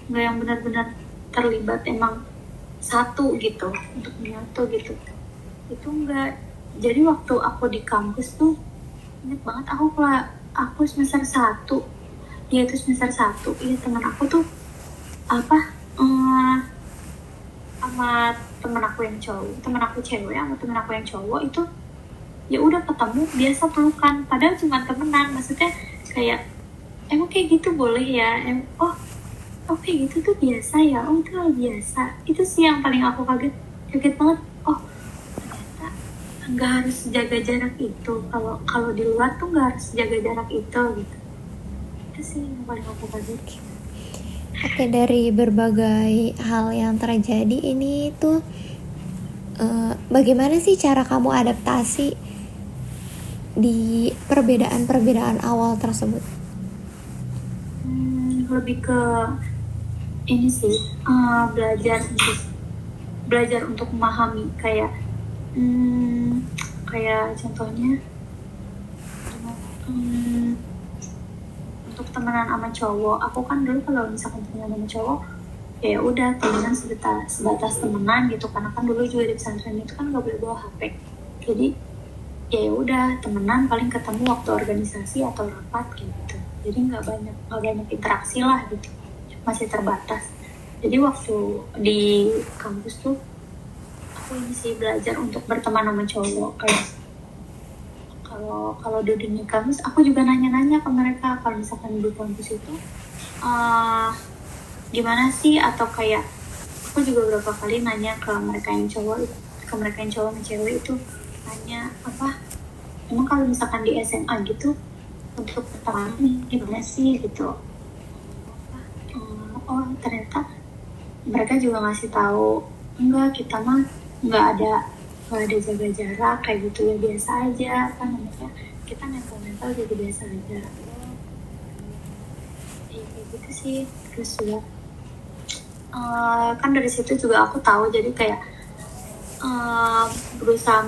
nggak yang benar-benar terlibat emang satu gitu untuk menyatu gitu, itu enggak. Jadi waktu aku di kampus tuh inget banget, aku semester 1, dia itu semester 1, iya teman aku tuh sama temen aku yang cowok, temen aku cewek sama temen aku yang cowok itu ya udah ketemu biasa pelukan, padahal cuma temenan, maksudnya kayak emang kayak gitu boleh ya, oh kayak gitu tuh biasa ya, oh itu hal biasa. Itu sih yang paling aku kaget banget, oh ternyata nggak harus jaga jarak itu, kalau di luar tuh nggak harus jaga jarak itu gitu. Itu sih yang paling aku kaget. Oke, dari berbagai hal yang terjadi ini tuh bagaimana sih cara kamu adaptasi di perbedaan-perbedaan awal tersebut? Lebih ke ini sih, belajar untuk memahami, kayak contohnya untuk temenan sama cowok, aku kan dulu kalau misalkan temenan sama cowok ya udah temenan sebatas temenan gitu, karena kan dulu juga di pesantren itu kan nggak boleh bawa HP, jadi ya udah temenan paling ketemu waktu organisasi atau rapat gitu, jadi nggak banyak interaksi lah gitu, masih terbatas. Jadi waktu di kampus tuh aku ini sih belajar untuk berteman sama cowok, kayak kalau di dunia kampus aku juga nanya-nanya ke mereka kalau misalkan di kampus itu gimana sih, atau kayak aku juga beberapa kali nanya ke mereka yang cowok dan cewek itu, nanya emang kalau misalkan di SMA gitu untuk pertemanan gimana sih gitu. Oh ternyata mereka juga ngasih tahu, enggak, kita mah nggak ada jaga jarak kayak gitu ya, biasa aja kan, namanya kita mental jadi biasa aja. Ya kayak gitu sih. Terus juga kan dari situ juga aku tahu, jadi kayak berusaha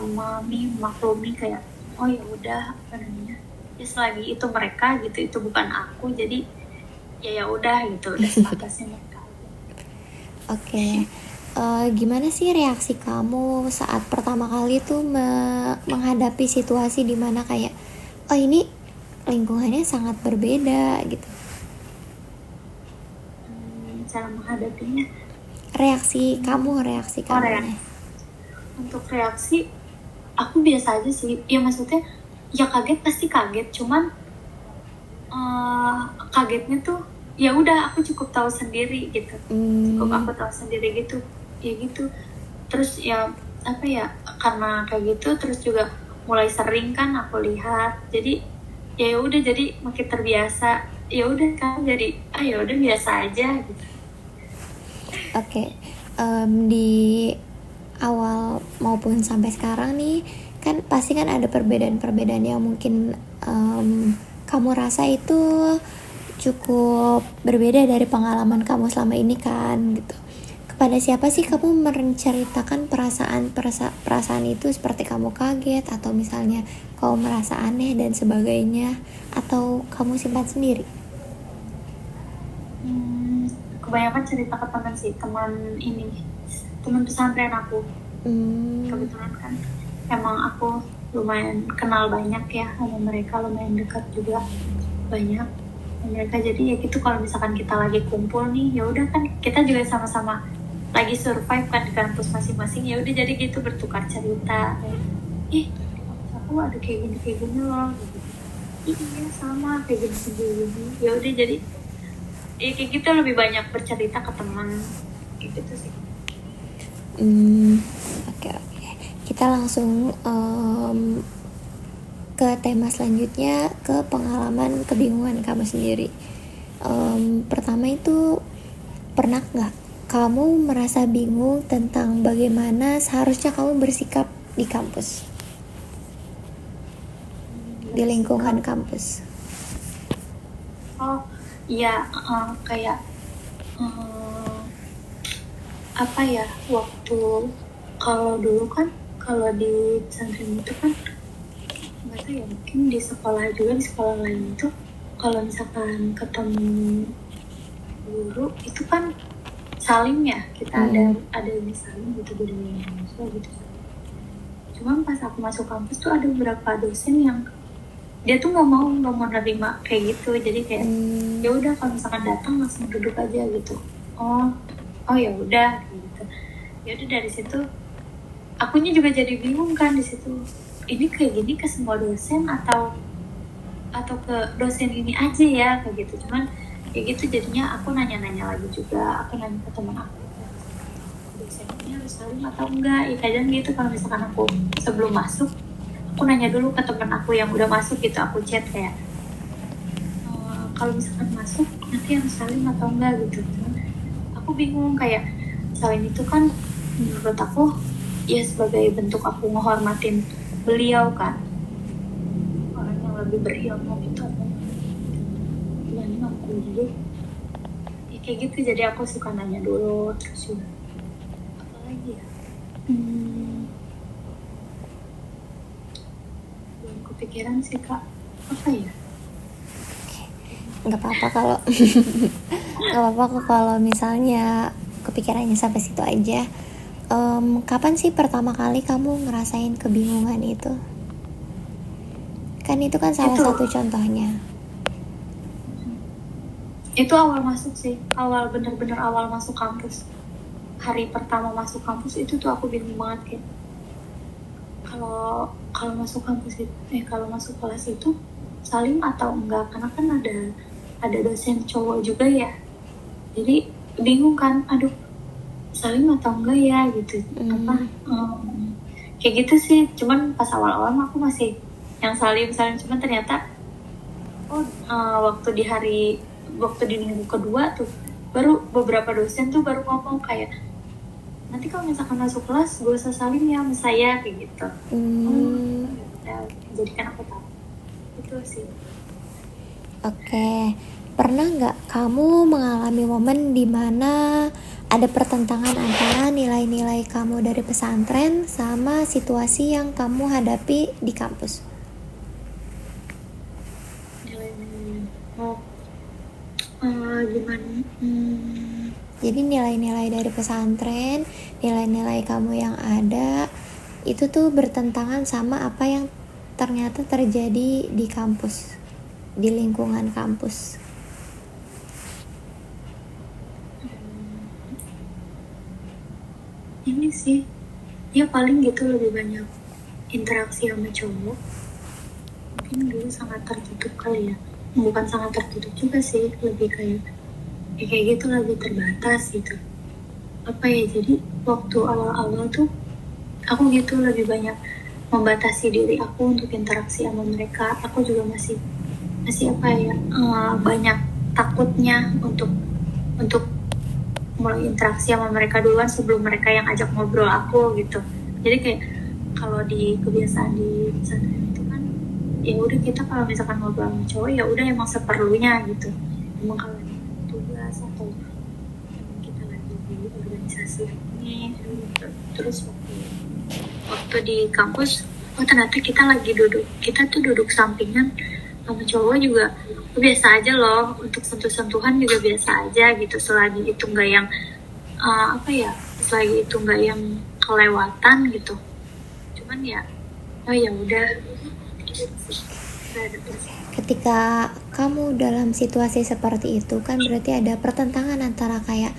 memaklumi kayak oh ya udah, apa namanya, ya selagi itu mereka gitu, itu bukan aku, jadi ya udah gitu, udah sebatasnya mereka. Oke. Gimana sih reaksi kamu saat pertama kali tuh menghadapi situasi dimana kayak oh ini lingkungannya sangat berbeda gitu? Cara menghadapinya, reaksi kamu. Untuk reaksi aku biasa aja sih ya, maksudnya ya kaget, pasti kaget, cuman kagetnya tuh ya udah aku cukup tahu sendiri gitu, gitu ya gitu. Terus ya karena kayak gitu, terus juga mulai sering kan aku lihat, jadi ya udah, jadi makin terbiasa, ya udah kan, jadi ya udah biasa aja gitu. Oke. Di awal maupun sampai sekarang nih kan pasti kan ada perbedaan-perbedaan yang mungkin kamu rasa itu cukup berbeda dari pengalaman kamu selama ini kan gitu. Kepada siapa sih kamu menceritakan perasaan itu, seperti kamu kaget atau misalnya kamu merasa aneh dan sebagainya, atau kamu simpan sendiri? Kebanyakan cerita ke teman sih, teman pesantren aku. Kebetulan kan emang aku lumayan kenal banyak ya sama mereka, lumayan dekat juga banyak mereka. Jadi ya gitu, kalau misalkan kita lagi kumpul nih, ya udah kan kita juga sama-sama lagi survive kan di kampus masing-masing, ya udah jadi gitu bertukar cerita. Ih, di kampus aku ada kayak gini loh. Iya sama kayak gini. Ya udah jadi ya kayak gitu, lebih banyak bercerita ke teman kayak gitu sih. Oke. Kita langsung ke tema selanjutnya, ke pengalaman kebingungan kamu sendiri. Pertama itu, pernah nggak kamu merasa bingung tentang bagaimana seharusnya kamu bersikap di kampus, di lingkungan kampus? Oh iya, kayak apa ya, waktu kalau dulu kan, kalau di pesantren itu kan nggak tahu ya, mungkin di sekolah juga, di sekolah lain itu kalau misalkan ketemu guru itu kan saling ya, kita ada yang saling gitu, budaya Indonesia gitu. Cuman pas aku masuk kampus tuh ada beberapa dosen yang dia tuh nggak mau nerima kayak gitu. Jadi kayak ya udah, kalau misalkan datang langsung duduk aja gitu. Oh ya udah gitu. Ya udah, dari situ akunya juga jadi bingung kan di situ. Ini kayak gini ke semua dosen atau ke dosen ini aja ya kayak gitu. Cuman kayak gitu jadinya aku nanya-nanya lagi juga. Aku nanya ke teman aku, dosen ini harus saling atau enggak? Ya kadang gitu, kalau misalkan aku sebelum masuk, aku nanya dulu ke teman aku yang udah masuk gitu. Aku chat kayak, kalau misalkan masuk nanti harus saling atau enggak gitu. Cuman aku bingung, kayak saling itu kan menurut aku ya sebagai bentuk aku menghormatin beliau kan, orang yang lebih berilmu gitu. Gimana aku dulu ya kayak gitu, jadi aku suka nanya dulu. Terus juga apa lagi ya, belum kepikiran sih Kak, apa ya. Nggak apa-apa kalau nggak apa-apa kok kalau misalnya kepikirannya sampai situ aja. Kapan sih pertama kali kamu ngerasain kebingungan itu? Kan itu kan salah satu contohnya. Itu awal masuk sih, bener-bener awal masuk kampus. Hari pertama masuk kampus itu tuh aku bingung banget, kayak kalau masuk kampus itu, kalau masuk kelas itu saling atau enggak, karena kan ada dosen cowok juga ya. Jadi bingung kan, aduh saling atau enggak ya gitu. Kayak gitu sih. Cuman pas awal-awal aku masih yang saling, cuman ternyata waktu di minggu kedua tuh baru beberapa dosen tuh baru ngomong kayak, nanti kalau misalkan masuk kelas gak usah saling ya sama saya kayak gitu. Jadi kan aku tahu itu sih. Oke. Pernah nggak kamu mengalami momen di mana ada pertentangan antara nilai-nilai kamu dari pesantren sama situasi yang kamu hadapi di kampus? Gimana? Jadi nilai-nilai dari pesantren, nilai-nilai kamu yang ada itu tuh bertentangan sama apa yang ternyata terjadi di kampus, di lingkungan kampus. Ini sih dia paling gitu, lebih banyak interaksi sama cowok. Mungkin dulu sangat tertutup kali ya, bukan sangat tertutup juga sih, lebih kayak gitu, lebih terbatas gitu. Apa ya, jadi waktu awal-awal tuh aku gitu lebih banyak membatasi diri aku untuk interaksi sama mereka. Aku juga masih apa ya, banyak takutnya untuk mulai interaksi sama mereka duluan sebelum mereka yang ajak ngobrol aku gitu. Jadi kayak kalau di kebiasaan di pesantren itu kan ya udah, kita kalau misalkan ngobrol sama cowok ya udah emang seperlunya gitu. Emang kalau tugas atau emang kita lagi di organisasi ini gitu. Terus waktu di kampus, ternyata kita tuh duduk sampingan sama cowok juga biasa aja loh, untuk sentuh-sentuhan juga biasa aja gitu, selagi itu nggak yang selagi itu nggak yang kelewatan gitu. Cuman ya oh ya udah beradaptasi. Ketika kamu dalam situasi seperti itu kan berarti ada pertentangan antara kayak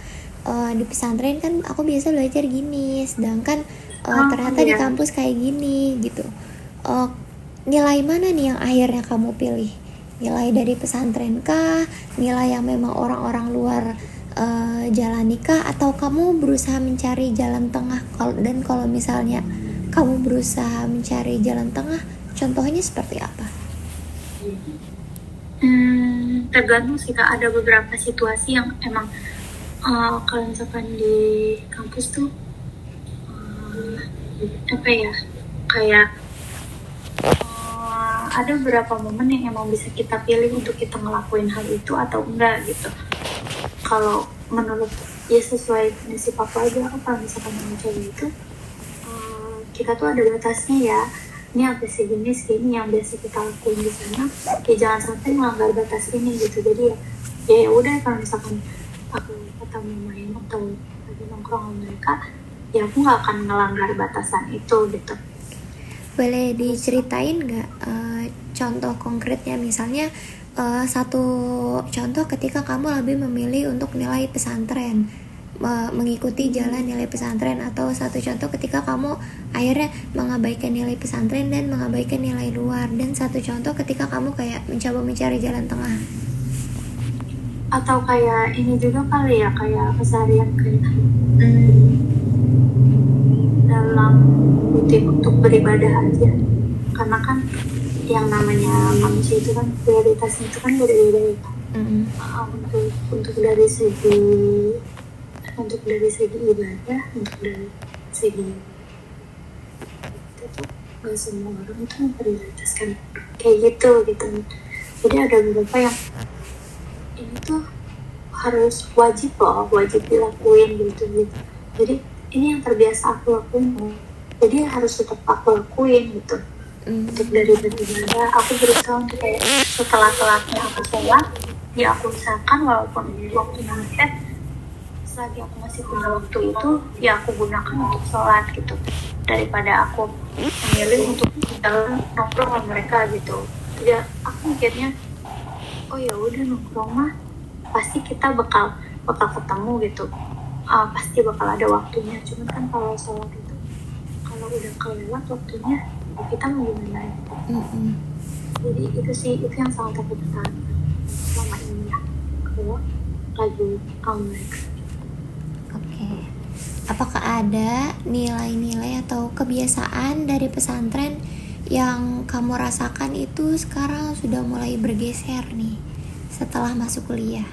di pesantren kan aku biasa belajar gini, sedangkan ternyata di Iya. kampus kayak gini gitu. Eh, Nilai mana nih yang akhirnya kamu pilih? Nilai dari pesantren kah? Nilai yang memang orang-orang luar jalani kah? Atau kamu berusaha mencari jalan tengah? Dan kalau misalnya kamu berusaha mencari jalan tengah, contohnya seperti apa? Tergantung sih Kak, ada beberapa situasi yang emang kalau misalkan di kampus tuh apa ya, kayak ada beberapa momen yang emang bisa kita pilih untuk kita ngelakuin hal itu atau enggak gitu. Kalau menurut ya sesuai prinsip aku aja, aku kalau misalkan mau coba itu kita tuh ada batasnya ya, ini apa sih segini yang biasa kita lakuin di sana, ya jangan sampai melanggar batas ini gitu. Jadi ya udah kalau misalkan aku ketemu main atau lagi nongkrong sama mereka, ya aku nggak akan melanggar batasan itu gitu. Boleh diceritain nggak contoh konkretnya, misalnya satu contoh ketika kamu lebih memilih untuk nilai pesantren, mengikuti jalan nilai pesantren, atau satu contoh ketika kamu akhirnya mengabaikan nilai pesantren dan mengabaikan nilai luar, dan satu contoh ketika kamu kayak mencoba mencari jalan tengah. Atau kayak ini juga kali ya, kayak keseharian kayak dalam rutin untuk beribadah aja, karena kan yang namanya manusia itu kan prioritasnya itu kan beda-beda ya. Untuk dari segi ibadah, untuk dari segi itu tuh nggak semua orang itu memprioritaskan kayak gitu. Jadi ada beberapa yang ini tuh harus wajib dilakuin gitu. Jadi ini yang terbiasa aku lakuin, jadi harus tetap aku lakuin gitu. Untuk dari beribadah, aku berusaha untuk kayak setelah telatnya aku sholat, ya aku usahakan walaupun waktu mepet, selagi aku masih punya waktu itu, ya aku gunakan untuk sholat gitu, daripada aku memilih untuk jalan nongkrong sama mereka gitu. Ya aku mikirnya, oh ya udah nongkrong mah pasti kita bakal ketemu gitu, pasti bakal ada waktunya. Cuman kan kalau sholat itu, kalau udah kelewat waktunya, kita mau gimana gitu. Jadi itu sih, itu yang sangat aku pertahankan selama ini ya, kalau lagi mereka. Oke. Apakah ada nilai-nilai atau kebiasaan dari pesantren yang kamu rasakan itu sekarang sudah mulai bergeser nih setelah masuk kuliah?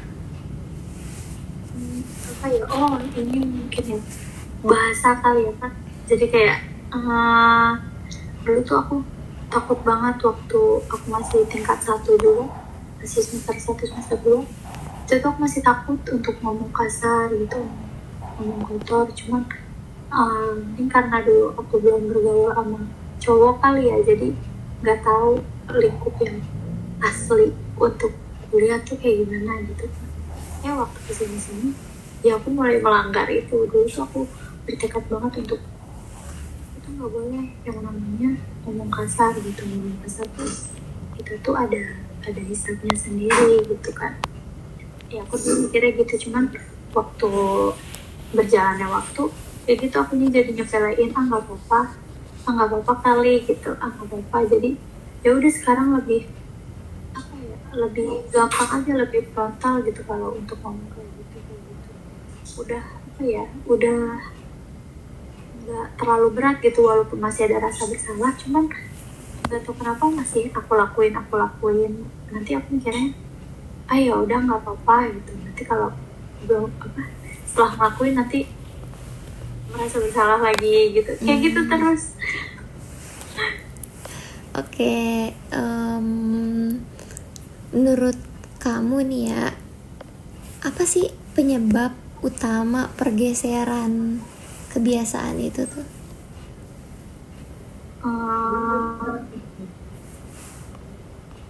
Apa ya, ini mungkin ya bahasa kali ya kan. Jadi kayak dulu tuh aku takut banget waktu aku masih tingkat 1 dulu, masih semester 1 semester 2, itu tuh aku masih takut untuk ngomong kasar gitu, ngomong kotor. Cuman mungkin karena dulu aku belum bergaul sama cowok kali ya, jadi nggak tahu lingkup yang asli untuk kuliah tuh kayak gimana gitu. Ya waktu kesini ya aku mulai melanggar itu. Dulu tuh aku bertekad banget untuk itu nggak boleh yang namanya ngomong kasar gitu. Ngomong kasar terus kita tuh ada hisabnya sendiri gitu kan. Ya aku tuh mikirnya gitu. Cuman waktu berjalannya waktu ya gitu, aku jadi nyepelein, nggak apa-apa kali gitu, nggak apa-apa. Jadi ya udah sekarang lebih apa ya, lebih gampang aja, lebih frontal gitu kalau untuk ngomong kayak gitu. Udah apa ya, udah nggak terlalu berat gitu, walaupun masih ada rasa bersalah. Cuman nggak tahu kenapa masih aku lakuin. Nanti aku mikirnya ya udah nggak apa-apa gitu. Nanti kalau belum setelah ngelakuin nanti merasa bersalah lagi gitu, kayak gitu terus. Oke, menurut kamu nih ya, apa sih penyebab utama pergeseran kebiasaan itu tuh?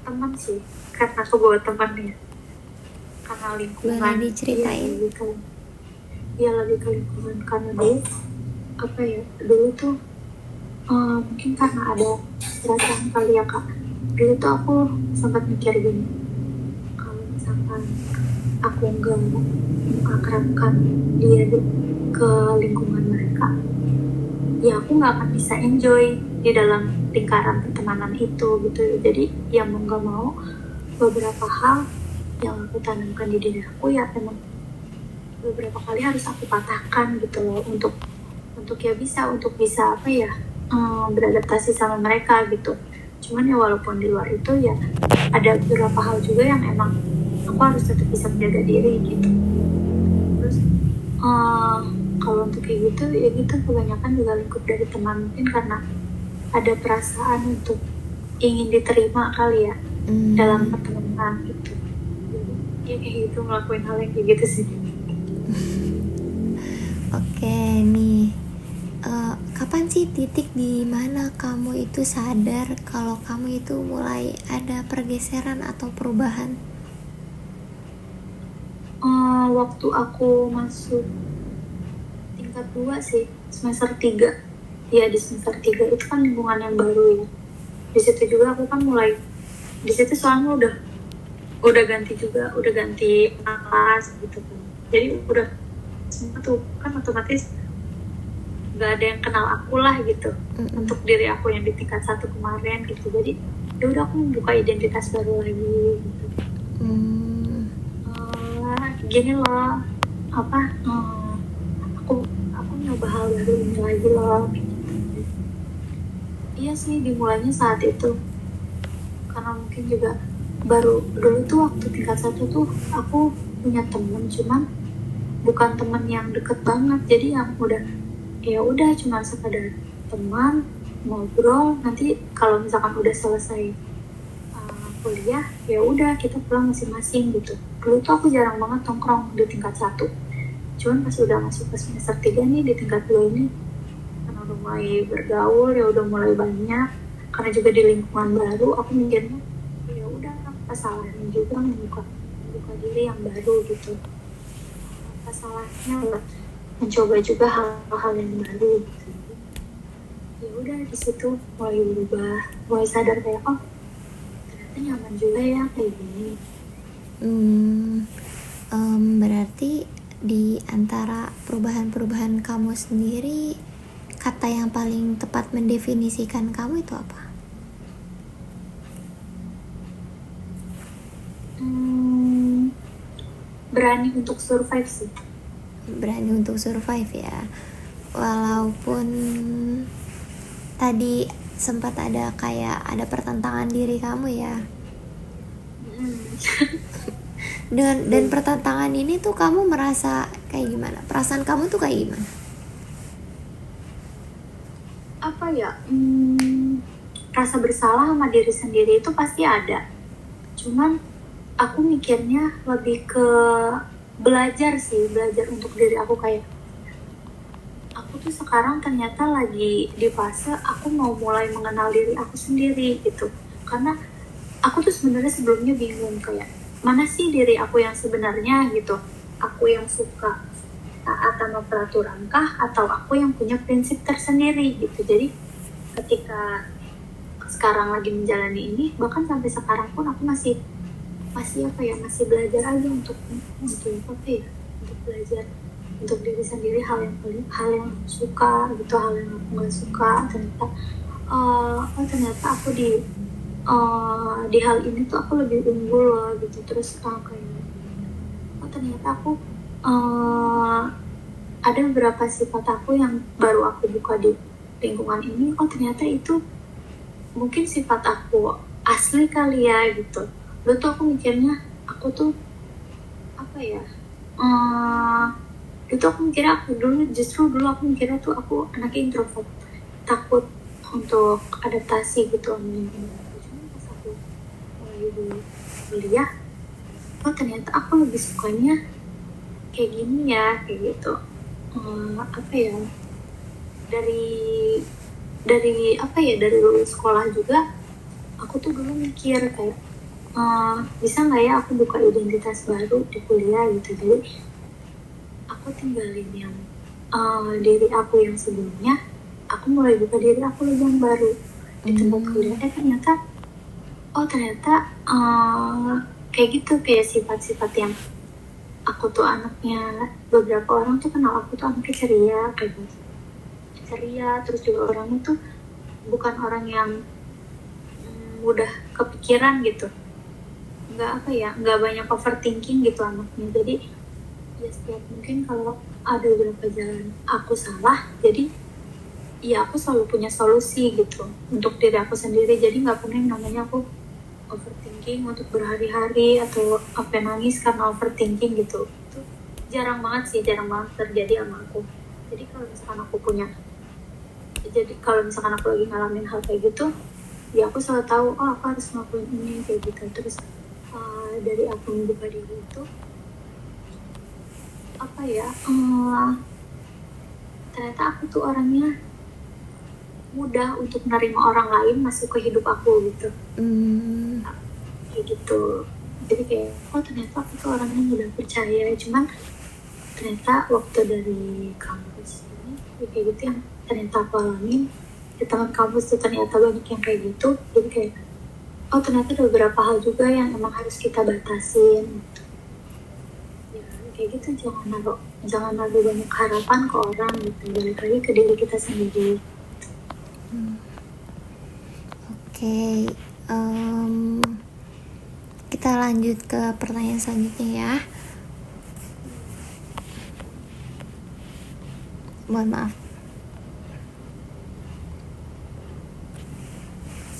Teman sih, karena aku bawa teman ya, karena lingkungan. Boleh diceritain? Lebih ke lingkungan, karena dulu apa ya, dulu tuh mungkin karena ada perasaan kali ya kak. Dulu tuh aku sempat mikir gini, kalau misalkan aku nggak mengakrabkan dia ke lingkungan mereka, ya aku nggak akan bisa enjoy di dalam lingkaran pertemanan itu gitu. Jadi ya mau nggak mau beberapa hal yang aku tanamkan di diri aku ya emang beberapa kali harus aku patahkan gitu loh, untuk ya bisa apa ya, beradaptasi sama mereka gitu. Cuman ya walaupun di luar itu ya ada beberapa hal juga yang emang aku harus tetap bisa menjaga diri gitu. Terus kalau untuk kayak gitu ya gitu, kebanyakan juga lingkup dari teman, mungkin karena ada perasaan untuk ingin diterima kali ya dalam pertemanan gitu. Jadi ya kayak gitu, ngelakuin hal yang kayak gitu sih. Oke nih, kapan sih titik di mana kamu itu sadar kalau kamu itu mulai ada pergeseran atau perubahan? Waktu aku masuk tingkat 2 sih, semester 3. Ya di semester 3 itu kan lingkungan yang baru ya. Di situ juga aku kan mulai, di situ soalnya udah ganti juga, udah ganti kelas gitu kan. Jadi udah semua tuh kan otomatis gak ada yang kenal aku lah gitu. Untuk diri aku yang di tingkat 1 kemarin gitu. Jadi ya udah aku membuka identitas baru lagi gitu. Gini loh, apa, aku nyoba hal baru ini lagi loh gitu. Iya sih, dimulainya saat itu karena mungkin juga baru dulu tuh waktu tingkat 1 tuh aku punya temen, cuman bukan temen yang deket banget. Jadi yang udah cuma sekadar teman, ngobrol, nanti kalau misalkan udah selesai kuliah ya udah kita pulang masing-masing gitu. Dulu tuh aku jarang banget nongkrong di tingkat 1. Cuman pas udah masuk ke semester 3 nih, di tingkat 2 ini karena udah mulai bergaul ya, udah mulai banyak, karena juga di lingkungan baru, aku mikirnya ya udah apa salahnya juga membuka diri yang baru gitu. Apa salahnya mencoba juga hal-hal yang baru gitu. Ya udah di situ mulai berubah, mulai sadar kayak nyaman juga ya kayak gini. Berarti di antara perubahan-perubahan kamu sendiri, kata yang paling tepat mendefinisikan kamu itu apa? Berani untuk survive sih. Berani untuk survive ya. Walaupun tadi sempat ada ada pertentangan diri kamu ya. Dan pertentangan ini tuh kamu merasa kayak gimana? Perasaan kamu tuh kayak gimana? Apa ya? Rasa bersalah sama diri sendiri itu pasti ada. Cuman aku mikirnya lebih ke belajar untuk diri aku, kayak aku tuh sekarang ternyata lagi di fase aku mau mulai mengenal diri aku sendiri gitu. Karena aku tuh sebenarnya sebelumnya bingung kayak mana sih diri aku yang sebenarnya gitu. Aku yang suka taat sama peraturan kah, atau aku yang punya prinsip tersendiri gitu. Jadi ketika sekarang lagi menjalani ini, bahkan sampai sekarang pun aku masih belajar aja untuk belajar untuk diri sendiri, hal yang aku suka gitu, hal yang aku nggak suka. Ternyata aku di hal ini tuh aku lebih unggul loh gitu. Terus ternyata aku ada beberapa sifat aku yang baru aku buka di lingkungan ini. Ternyata itu mungkin sifat aku asli kali ya gitu. Dulu tuh aku mikirnya aku tuh itu aku mikirnya dulu aku mikirnya tuh aku anaknya introvert, takut untuk adaptasi gitu. Cuman pas aku mulai di kuliah, ternyata aku lebih sukanya kayak gini ya, kayak gitu. Dari lulus sekolah juga aku tuh dulu mikir kayak bisa nggak ya aku buka identitas baru di kuliah gitu. Jadi aku tinggalin yang diri aku yang sebelumnya, aku mulai buka diri aku lagi yang baru. di tempat kuliah. Ternyata kayak gitu, kayak sifat-sifat yang aku tuh anaknya, beberapa orang tuh kenal aku tuh anaknya ceria, kayak gitu. Ceria, terus juga orangnya tuh bukan orang yang mudah kepikiran gitu, nggak banyak overthinking gitu anaknya. Jadi ya setiap mungkin kalau ada beberapa jalan aku salah, jadi ya aku selalu punya solusi gitu untuk diri aku sendiri. Jadi nggak pernah yang namanya aku overthinking untuk berhari-hari atau apa nangis karena overthinking gitu. Itu jarang banget terjadi sama aku. Jadi kalau misalkan aku lagi ngalamin hal kayak gitu, ya aku selalu tahu aku harus ngelakuin ini kayak gitu. Terus dari aku membuka diri itu ternyata aku tuh orangnya mudah untuk menerima orang lain masuk ke hidup aku gitu. Kayak gitu. Jadi kayak ternyata aku tuh orangnya mudah percaya. Cuman ternyata waktu dari kampus ini kayak gitu yang ternyata aku alamin di teman kampus tuh, ternyata banyak yang kayak gitu. Jadi kayak ternyata ada beberapa hal juga yang emang harus kita batasin. Ya kayak gitu, jangan naruh banyak harapan ke orang gitu, balik lagi ke diri kita sendiri. Oke, kita lanjut ke pertanyaan selanjutnya ya. Mohon maaf.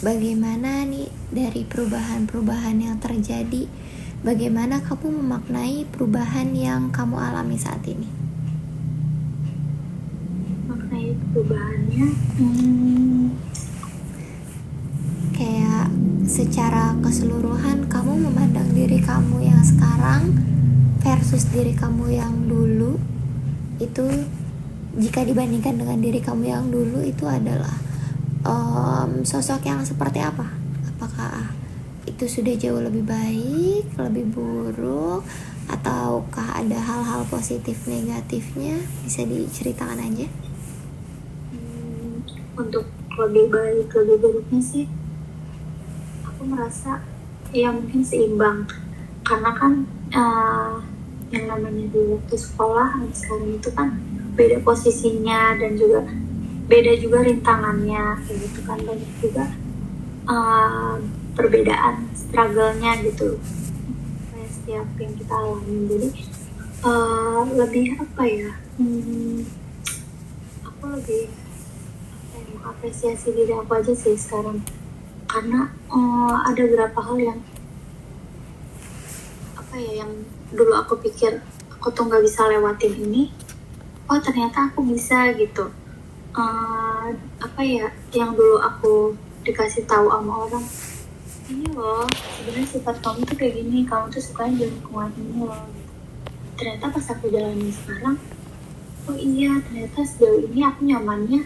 Bagaimana nih dari perubahan-perubahan yang terjadi? Bagaimana kamu memaknai perubahan yang kamu alami saat ini? Maknai perubahannya, kayak secara keseluruhan kamu memandang diri kamu yang sekarang versus diri kamu yang dulu itu, jika dibandingkan dengan diri kamu yang dulu itu adalah sosok yang seperti apa? Apakah itu sudah jauh lebih baik, lebih buruk, ataukah ada hal-hal positif negatifnya? Bisa diceritakan aja. Untuk lebih baik lebih buruknya sih aku merasa ya mungkin seimbang, karena kan yang namanya di waktu sekolah dan sekarang itu kan beda posisinya dan juga beda juga rintangannya kayak gitu kan, banyak juga perbedaan struggle-nya gitu kayak setiap yang kita alami. Jadi lebih aku lebih mengapresiasi diri aku aja sih sekarang, karena ada beberapa hal yang yang dulu aku pikir aku tuh nggak bisa lewatin ini, ternyata aku bisa gitu. Yang dulu aku dikasih tahu sama orang, ini loh sebenarnya sifat kamu tuh kayak gini, kamu tuh sukanya di lingkungan ini loh gitu. Ternyata pas aku jalanin sekarang, iya ternyata sejauh ini aku nyamannya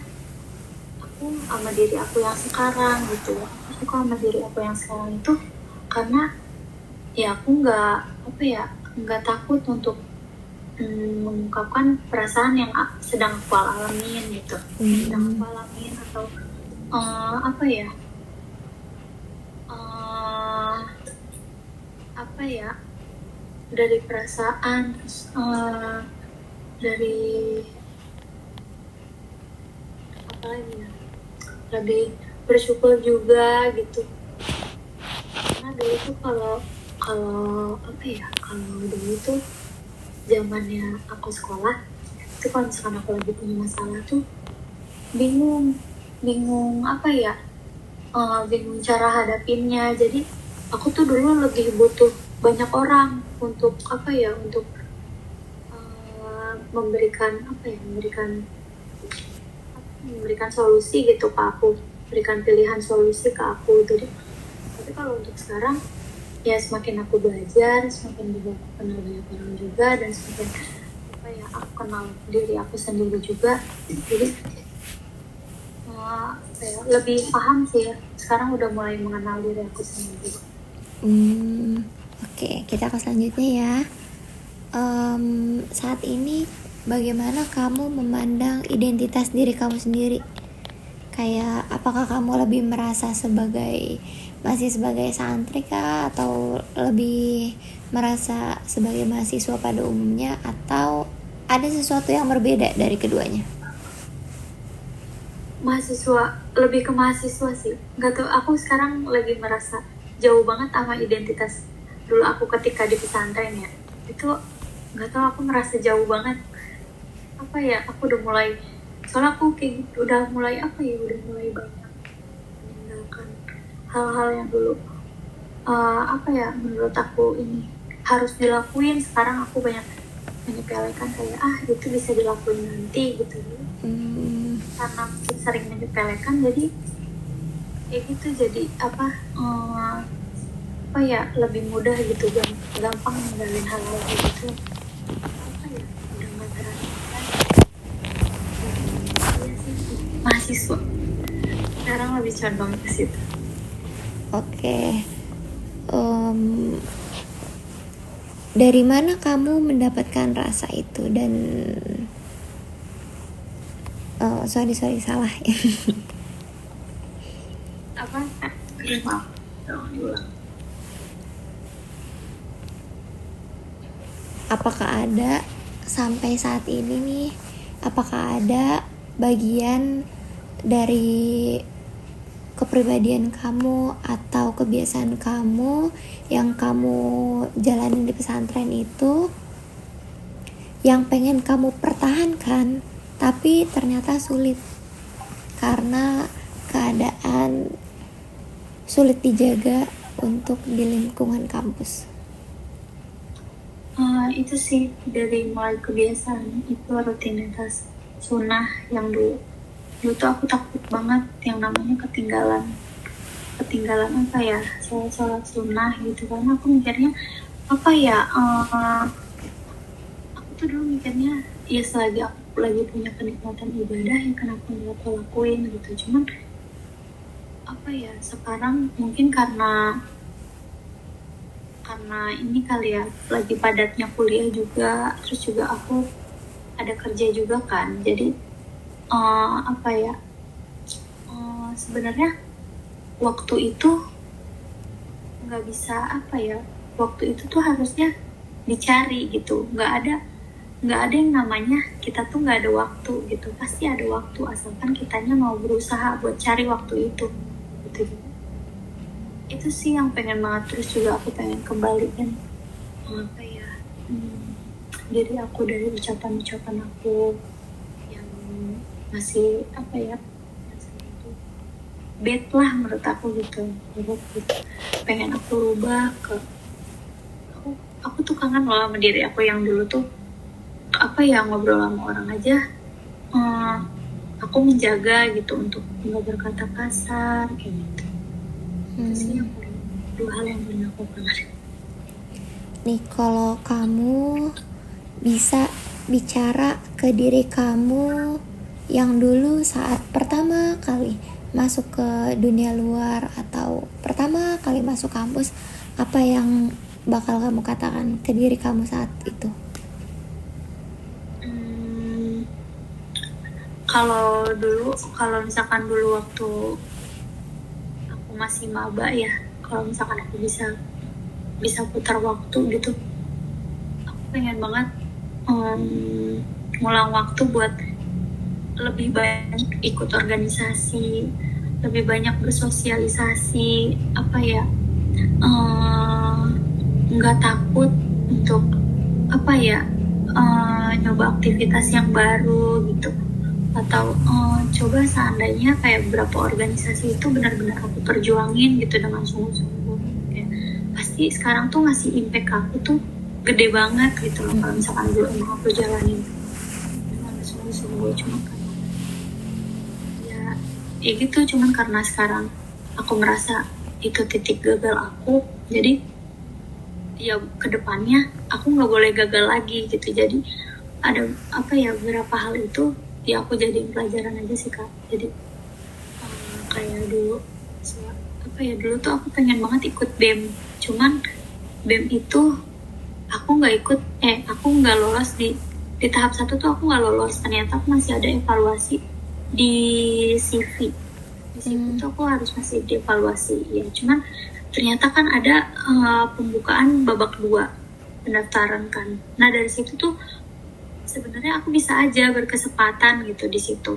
aku sama diri aku yang sekarang gitu. Aku suka sama diri aku yang sekarang itu karena ya aku nggak takut untuk mengungkapkan perasaan yang sedang aku alamin gitu. Sedang aku alamin atau dari perasaan, dari lebih bersyukur juga gitu. Karena dulu tuh kalau dulu tuh zamannya aku sekolah itu, kalau misalkan aku lagi punya masalah tuh bingung bingung cara hadapinnya. Jadi aku tuh dulu lebih butuh banyak orang untuk memberikan solusi gitu ke aku, berikan pilihan solusi ke aku. Jadi tapi kalau untuk sekarang ya semakin aku belajar, semakin juga aku kenal banyak orang juga, dan semakin aku kenal diri aku sendiri juga. Jadi lebih paham sih ya. Sekarang udah mulai mengenal diri aku sendiri. Oke, kita ke selanjutnya ya. Saat ini bagaimana kamu memandang identitas diri kamu sendiri? Kayak apakah kamu lebih merasa masih sebagai santri kah, atau lebih merasa sebagai mahasiswa pada umumnya, atau ada sesuatu yang berbeda dari keduanya? Mahasiswa, lebih ke mahasiswa sih. Nggak tahu, aku sekarang lagi merasa jauh banget sama identitas dulu aku ketika di pesantren ya. Itu nggak tahu, aku merasa jauh banget. Apa ya, aku udah mulai, soalnya aku kayak gitu, udah mulai udah mulai banyak meninggalkan hal-hal yang dulu menurut aku ini harus dilakuin. Sekarang aku banyak menyepelekan kayak itu bisa dilakuin nanti gitu. Karena sering menyepelekan, jadi kayak gitu, jadi lebih mudah gitu, gampang ninggalin hal-hal kayak gitu. Udah nggak terasa. Iya sih, mahasiswa sekarang lebih condong ke situ. Oke. Dari mana kamu mendapatkan rasa itu? Dan sorry salah. Maaf, diulang. Apakah ada sampai saat ini nih, apakah ada bagian dari kepribadian kamu atau kebiasaan kamu yang kamu jalanin di pesantren itu yang pengen kamu pertahankan tapi ternyata sulit karena keadaan sulit dijaga untuk di lingkungan kampus? Itu sih, dari mulai kebiasaan itu, rutinitas sunnah yang dulu tuh aku takut banget yang namanya ketinggalan sholat sunnah gitu. Karena aku mikirnya aku tuh dulu mikirnya ya selagi aku lagi punya kenikmatan ibadah ya kenapa nggak aku lakuin gitu. Cuman sekarang mungkin karena ini kali ya, lagi padatnya kuliah juga, terus juga aku ada kerja juga kan, jadi sebenarnya waktu itu nggak bisa waktu itu tuh harusnya dicari gitu. Nggak ada yang namanya kita tuh nggak ada waktu gitu, pasti ada waktu asalkan kitanya mau berusaha buat cari waktu itu gitu. Itu sih yang pengen banget. Terus juga aku pengen kembaliin diri aku dari ucapan aku yang masih bad lah menurut aku gitu. Pengen aku rubah ke aku tuh kangen loh sama diri aku yang dulu tuh ngobrol sama orang aja aku menjaga gitu untuk nggak berkata kasar kayak gitu. Itu sih yang dua hal yang paling aku kangen. Nih, kalau kamu bisa bicara ke diri kamu yang dulu saat pertama kali masuk ke dunia luar atau pertama kali masuk kampus, apa yang bakal kamu katakan ke diri kamu saat itu? Kalau misalkan dulu waktu aku masih maba ya, kalau misalkan aku bisa putar waktu gitu, aku pengen banget ngulang waktu buat lebih banyak ikut organisasi, lebih banyak bersosialisasi, nggak takut untuk nyoba aktivitas yang baru gitu. Atau coba seandainya kayak beberapa organisasi itu benar-benar aku perjuangin gitu dengan sungguh-sungguh, pasti sekarang tuh ngasih impact aku tuh gede banget gitu loh. Kalau misalkan dulu emang aku jalanin dengan sungguh-sungguh, cuma karena ya gitu, cuman karena sekarang aku merasa itu titik gagal aku, jadi ya kedepannya aku nggak boleh gagal lagi gitu. Jadi ada beberapa hal itu ya aku jadiin pelajaran aja sih Kak. Jadi kayak dulu tuh aku pengen banget ikut BEM, cuman BEM itu aku nggak lolos di tahap 1 tuh, aku nggak lolos. Ternyata aku masih ada evaluasi di CV Di situ tuh aku harus masih dievaluasi ya. Cuman ternyata kan ada pembukaan babak 2 pendaftaran kan. Nah dari situ tuh sebenarnya aku bisa aja berkesempatan gitu di situ.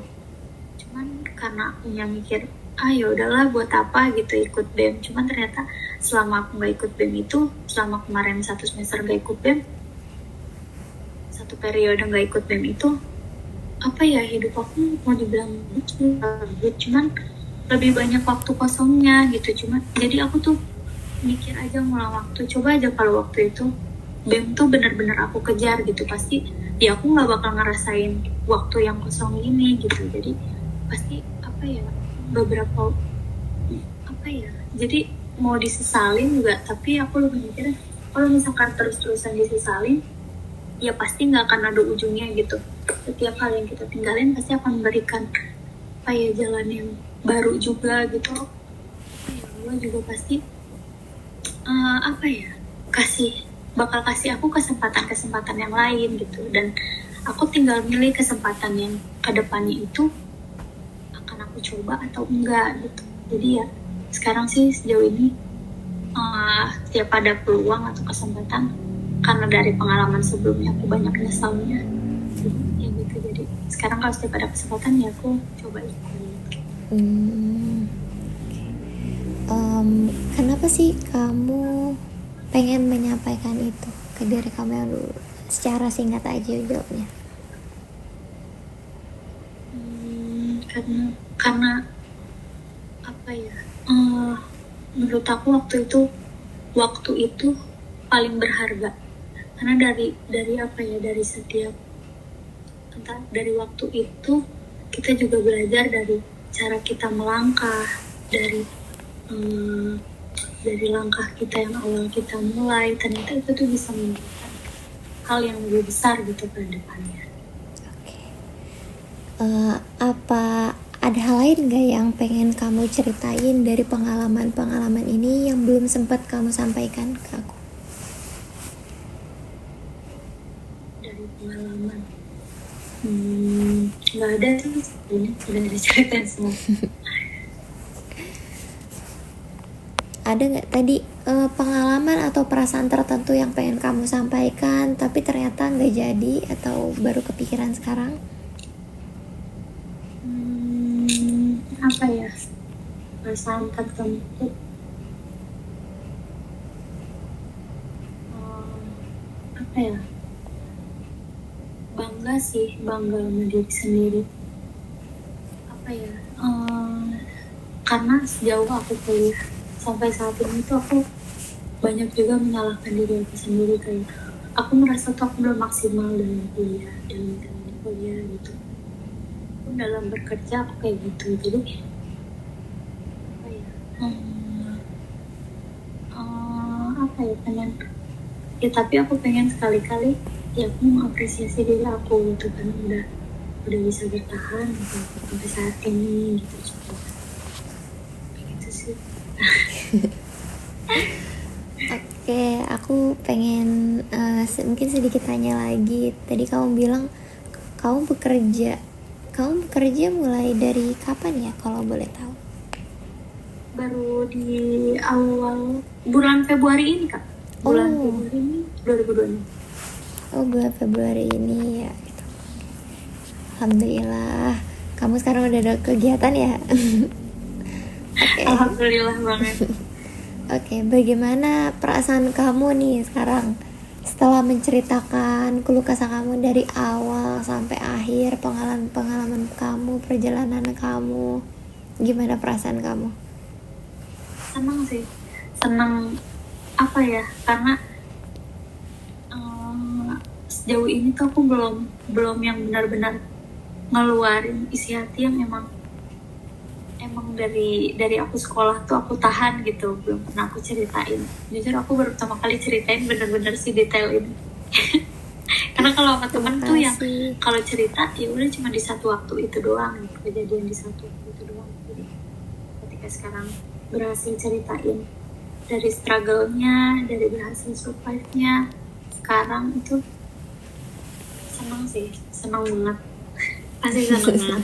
Cuman karena aku yang mikir, ya udahlah buat apa gitu ikut BEM. Cuman ternyata selama aku nggak ikut BEM itu, selama kemarin 1 semester nggak ikut BEM, 1 periode nggak ikut BEM itu, apa ya, hidup aku mau dibilang cuman lebih banyak waktu kosongnya gitu. Cuman jadi aku tuh mikir aja ngulang waktu, coba aja kalau waktu itu BEM tuh bener-bener aku kejar gitu, pasti ya aku nggak bakal ngerasain waktu yang kosong ini gitu. Jadi pasti apa ya, beberapa apa ya, jadi mau disesalin juga, tapi aku lebih mikirnya kalau misalkan terus-terusan disesalin ya pasti nggak akan ada ujungnya gitu. Setiap hal yang kita tinggalin pasti akan memberikan apa ya, jalan yang baru juga gitu. Ya Allah juga pasti apa ya, bakal kasih aku kesempatan-kesempatan yang lain gitu, dan aku tinggal milih kesempatan yang kedepannya itu akan aku coba atau enggak gitu. Jadi ya sekarang sih sejauh ini setiap ada peluang atau kesempatan, karena dari pengalaman sebelumnya aku banyak nyesalnya ya gitu. Jadi sekarang kalau setiap ada kesempatan ya aku coba ikut. Kenapa sih kamu pengen menyampaikan itu ke diri kamu yang dulu? Secara singkat aja jawabnya. Karena apa ya, menurut aku waktu itu paling berharga, karena dari apa ya, dari setiap dari waktu itu kita juga belajar dari cara kita melangkah, dari langkah kita yang awal kita mulai, ternyata itu tuh bisa memberikan hal yang lebih besar gitu ke depannya. Apa ada hal lain gak yang pengen kamu ceritain dari pengalaman-pengalaman ini yang belum sempat kamu sampaikan ke aku? Dari pengalaman nggak ada sih sebenarnya, udah diceritain semua. Ada nggak tadi pengalaman atau perasaan tertentu yang pengen kamu sampaikan tapi ternyata nggak jadi atau baru kepikiran sekarang? Apa ya, perasaan tertentu, apa ya, bangga sama diri sendiri. Apa ya, karena sejauh aku kuliah sampai saat ini tuh aku banyak juga menyalahkan diri aku sendiri, kayak aku merasa tuh aku belum maksimal dalam kuliah gitu. Aku dalam bekerja aku kayak gitu. Jadi apa ya, apa ya, pengen ya, tapi aku pengen sekali-kali ya aku mengapresiasi diri aku gitu, kan udah bisa bertahan gitu sampai saat ini gitu. Gitu sih. Oke, aku pengen mungkin sedikit tanya lagi. Tadi kamu bilang kamu bekerja mulai dari kapan ya kalau boleh tahu? Baru di awal bulan Februari ini Kak. Februari ini 2020. Bulan Februari ini ya gitu. Alhamdulillah, kamu sekarang udah ada kegiatan ya? Okay. Alhamdulillah banget. Oke, bagaimana perasaan kamu nih sekarang setelah menceritakan keluh kesah kamu dari awal sampai akhir, pengalaman kamu, perjalanan kamu, gimana perasaan kamu? Senang sih, apa ya, karena sejauh ini tuh aku belum yang benar-benar ngeluarin isi hati yang emang dari aku sekolah tuh aku tahan gitu, belum pernah aku ceritain. Jujur aku baru pertama kali ceritain bener-bener si detail ini. Karena kalau sama temen tuh yang kalau cerita ya udah cuma di satu waktu itu doang, kejadian di satu waktu itu doang. Jadi ketika sekarang berhasil ceritain dari struggle-nya, dari berhasil survive-nya, sekarang itu senang banget. Pasti senang banget.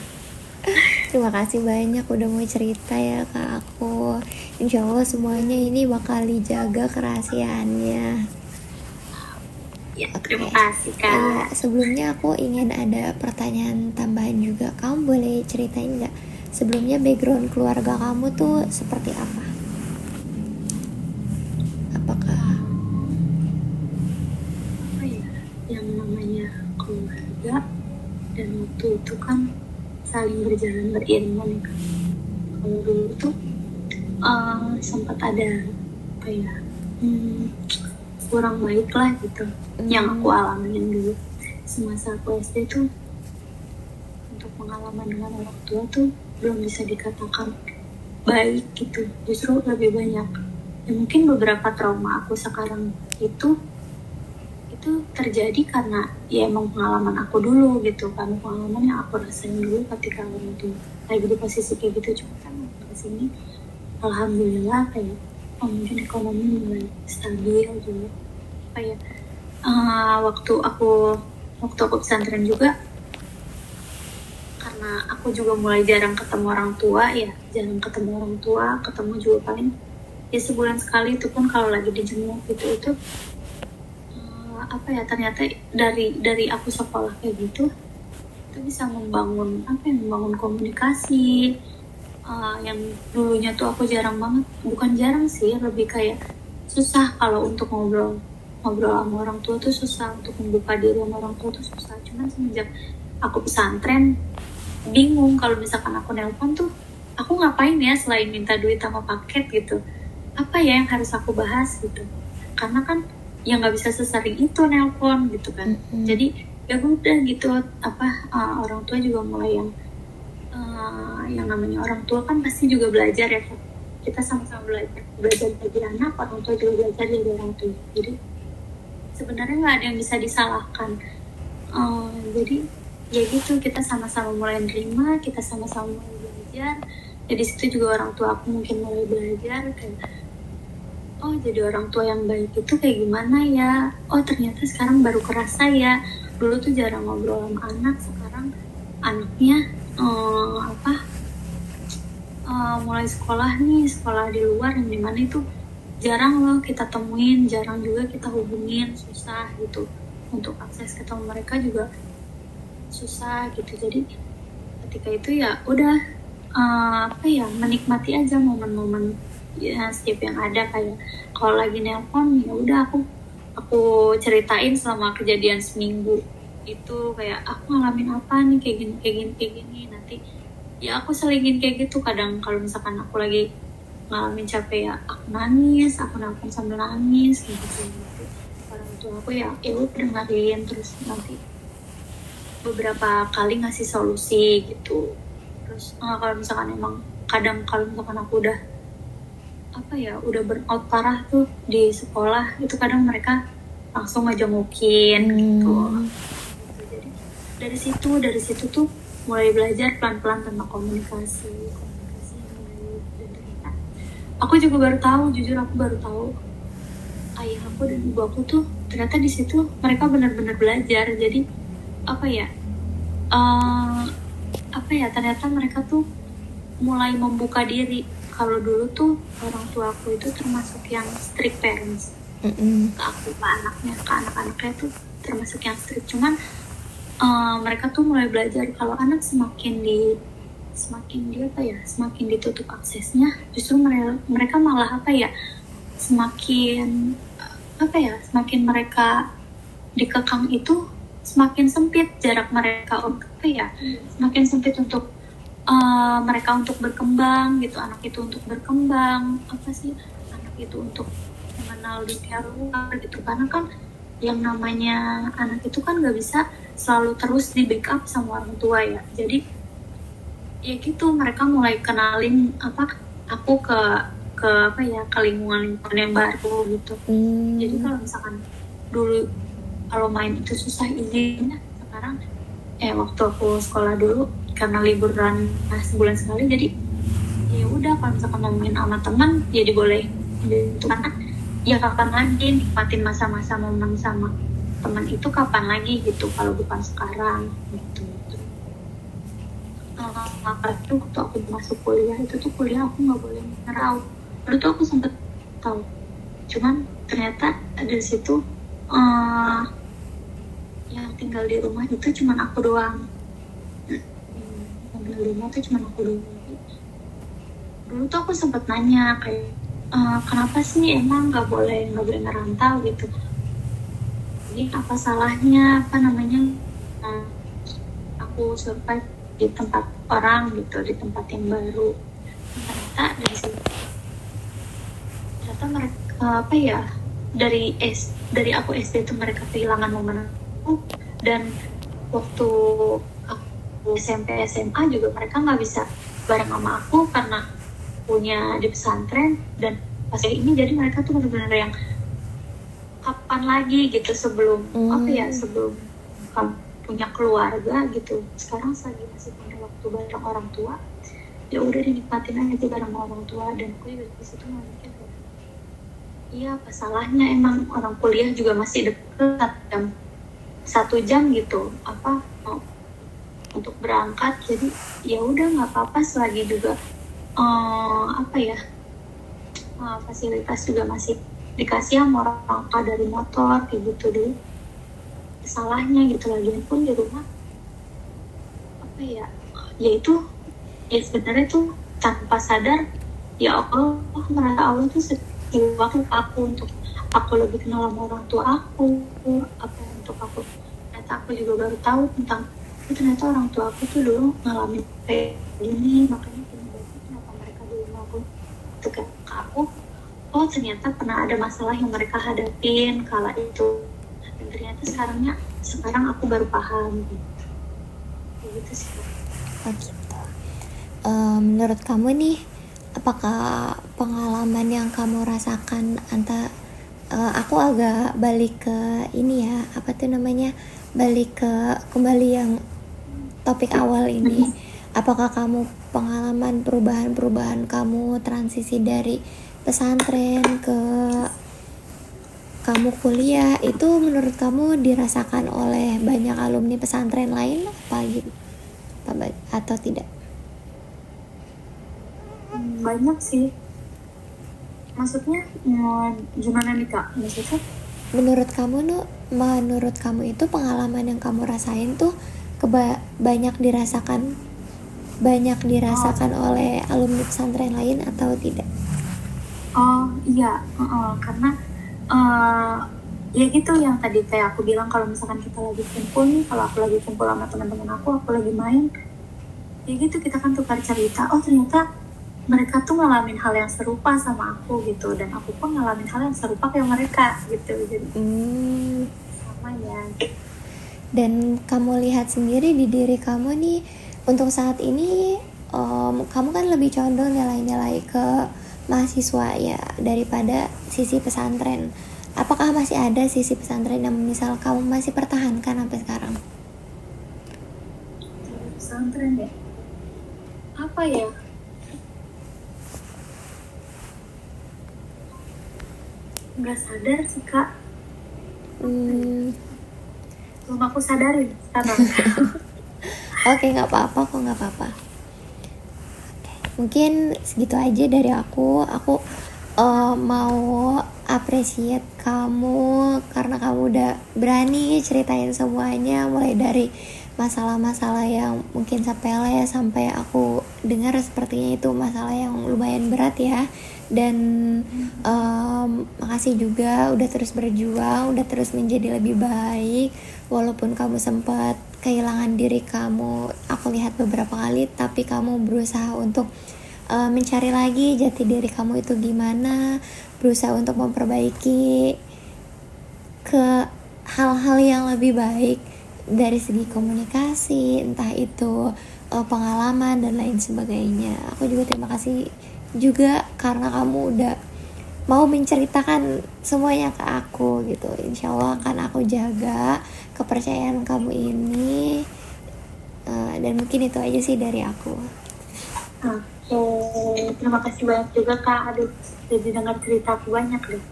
Terima kasih banyak udah mau cerita ya ke aku. Insya Allah semuanya ini bakal dijaga kerahasiaannya. Ya, Oke. terima kasih Iya, Kak. sebelumnya aku ingin ada pertanyaan tambahan juga. Kamu boleh ceritain nggak? Sebelumnya background keluarga kamu tuh seperti apa? Apakah Apa ya, yang namanya keluarga dan waktu itu kan saling berjalan beriringan ya Kak. Kalau dulu tuh sempat ada apa ya, kurang baik lah gitu yang aku alamin dulu semasa aku SD tuh. Untuk pengalaman dengan orang tua tuh belum bisa dikatakan baik gitu, justru lebih banyak ya, mungkin beberapa trauma aku sekarang itu terjadi karena ya emang pengalaman aku dulu gitu kan, pengalaman yang aku rasain dulu ketika orang itu lagi di posisi kayak gitu. Cuma kan kesini alhamdulillah kayak mungkin ekonomi mulai stabil juga kayak waktu aku pesantren juga, karena aku juga mulai jarang ketemu orang tua ya, ketemu juga paling ya sebulan sekali, itu pun kalau lagi dijenguk gitu. Apa ya, ternyata dari aku sekolah kayak gitu itu bisa membangun komunikasi yang dulunya tuh aku jarang banget, bukan jarang sih, lebih kayak susah kalau untuk ngobrol sama orang tua tuh susah, untuk membuka diri sama orang tua tuh susah. Cuman semenjak aku pesantren bingung kalau misalkan aku nelpon tuh aku ngapain ya selain minta duit sama paket gitu, apa ya yang harus aku bahas gitu, karena kan ya nggak bisa sesering itu nelpon gitu kan. Jadi ya udah gitu, orang tua juga mulai yang namanya orang tua kan pasti juga belajar ya, kita sama-sama belajar dari anak, orang tua juga belajar dari orang tua. Jadi sebenarnya nggak ada yang bisa disalahkan. Jadi ya gitu, kita sama-sama mulai nerima, kita sama-sama mulai belajar. Jadi situ juga orang tua aku mungkin mulai belajar kayak, oh jadi orang tua yang baik itu kayak gimana ya, oh ternyata sekarang baru kerasa ya, dulu tuh jarang ngobrol sama anak, sekarang anaknya mulai sekolah di luar yang dimana itu jarang loh kita temuin, jarang juga kita hubungin, susah gitu untuk akses ketemu mereka juga susah gitu. Jadi ketika itu ya udah menikmati aja momen-momen ya setiap yang ada. Kayak kalau lagi nelpon ya udah aku ceritain selama kejadian seminggu itu, kayak aku ngalamin apa nih, kayak gini. Nanti ya aku selingin kayak gitu. Kadang kalau misalkan aku lagi ngalamin capek ya aku nangis, aku nelpon sambil nangis gitu. Orang tua aku ya udah dengerin, terus nanti beberapa kali ngasih solusi gitu. Terus kalau misalkan emang kadang kalau misalkan aku udah burnout parah tuh di sekolah, itu kadang mereka langsung ngejengukin gitu. Jadi dari situ tuh mulai belajar pelan-pelan tentang komunikasi yang baik. Dan ternyata aku juga jujur aku baru tahu ayah aku dan ibu aku tuh ternyata di situ mereka benar-benar belajar. Jadi ternyata mereka tuh mulai membuka diri. Kalau dulu tuh orang tua aku itu termasuk yang strict parents ke aku, ke anak-anaknya tuh termasuk yang strict. Cuman mereka tuh mulai belajar kalau anak semakin ditutup aksesnya, justru mereka malah semakin mereka dikekang itu, semakin sempit jarak mereka untuk semakin sempit untuk mereka untuk berkembang gitu. Anak itu untuk berkembang anak itu untuk mengenal dunia luar gitu. Karena kan yang namanya anak itu kan nggak bisa selalu terus di backup sama orang tua ya. Jadi ya gitu, mereka mulai kenalin aku ke lingkungan yang baru gitu. Jadi kalau misalkan dulu kalau main itu susah izinnya, sekarang waktu aku sekolah dulu karena liburan sebulan sekali, jadi ya udah kalau misalkan ngomongin sama teman ya dibolehin gitu. Karena ya kapan lagi nikmatin masa-masa momen sama teman itu, kapan lagi gitu kalau bukan sekarang gitu. apalagi waktu aku masuk kuliah itu tuh kuliah aku nggak boleh ngerau. Dulu tuh aku sempet tahu, cuman ternyata dari situ eh, yang tinggal di rumah itu cuman aku doang. Yang tinggal di rumah tuh cuman aku doang. Dulu tuh aku sempet nanya kayak kenapa sih emang nggak boleh ngerantau gitu. Jadi apa salahnya apa namanya eh, aku survive di tempat orang gitu, di tempat yang baru. Ternyata dari situ ternyata mereka apa ya, dari aku SD itu mereka kehilangan momen aku, dan waktu aku SMP SMA juga mereka nggak bisa bareng sama aku karena punya di pesantren. Dan pas kayak ini jadi mereka tuh benar-benar yang kapan lagi gitu sebelum apa ya, sebelum kamu punya keluarga gitu, sekarang lagi masih punya waktu bareng orang tua, ya udah dinikmatin aja bareng orang tua. Dan aku juga di situ mikir kayak, iya apa salahnya, emang orang kuliah juga masih deket satu jam gitu apa untuk berangkat. Jadi ya udah nggak apa-apa selagi juga apa ya, fasilitas juga masih dikasih sama orang tua dari motor kayak gitu deh. Salahnya gitu, lagian pun di rumah apa ya, yaitu ya sebenarnya tuh tanpa sadar ya Allah merasa Allah tuh sedih waktu aku untuk aku lebih kenal sama orang tua aku, apa untuk aku ternyata aku juga baru tahu tentang ternyata orang tua aku tuh dulu ngalamin kayak gini, makanya kenapa mereka dulu mau tegak ke aku. Oh ternyata pernah ada masalah yang mereka hadapin kala itu, dan ternyata sekarang aku baru paham gitu sih. Oh gitu. Menurut kamu nih, apakah pengalaman yang kamu rasakan aku agak balik ke ini ya, apa tuh namanya, balik ke kembali yang topik awal ini. Apakah kamu pengalaman perubahan kamu transisi dari pesantren ke kamu kuliah itu menurut kamu dirasakan oleh banyak alumni pesantren lain apa gitu, atau tidak? Banyak sih, maksudnya gimana nih kak, maksudnya Menurut kamu itu pengalaman yang kamu rasain tuh banyak dirasakan oleh alumni pesantren lain atau tidak? oh iya, karena ya gitu yang tadi kayak aku bilang, kalau misalkan kita lagi kumpul nih, kalau aku lagi kumpul sama teman-teman aku lagi main, ya gitu kita kan tukar cerita, oh ternyata mereka tuh ngalamin hal yang serupa sama aku gitu, dan aku pun ngalamin hal yang serupa kayak mereka gitu, jadi sama ya. Dan kamu lihat sendiri di diri kamu nih untuk saat ini, kamu kan lebih condong nilai-nilai ke mahasiswa ya daripada sisi pesantren. Apakah masih ada sisi pesantren yang misal kamu masih pertahankan sampai sekarang? Pesantren ya, apa ya, nggak sadar sih kak. Belum aku sadarin sekarang. Oke, nggak apa-apa kok, nggak apa-apa. Mungkin segitu aja dari aku mau appreciate kamu karena kamu udah berani ceritain semuanya, mulai dari masalah-masalah yang mungkin sepele sampai aku dengar sepertinya itu masalah yang lumayan berat ya. Dan makasih juga udah terus berjuang, udah terus menjadi lebih baik walaupun kamu sempat kehilangan diri kamu, aku lihat beberapa kali, tapi kamu berusaha untuk mencari lagi jati diri kamu itu gimana, berusaha untuk memperbaiki ke hal-hal yang lebih baik dari segi komunikasi, entah itu pengalaman dan lain sebagainya. Aku juga terima kasih juga karena kamu udah mau menceritakan semuanya ke aku gitu. Insya Allah akan aku jaga kepercayaan kamu ini, dan mungkin itu aja sih dari aku. Terima kasih banyak juga kak. Aduh, jadi dengar cerita aku banyak deh.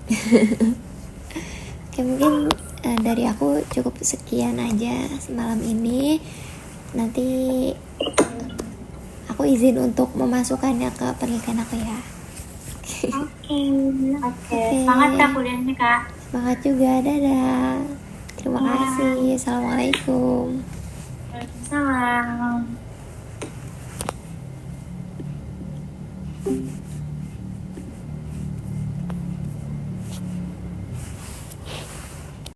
Oke, mungkin dari aku cukup sekian aja semalam ini. Nanti aku izin untuk memasukkannya ke penelitian aku ya. Oke. Oke. Semangat Kak kuliahnya Kak. Semangat juga, dadah. Terima Ya. kasih. Assalamualaikum. Waalaikumsalam.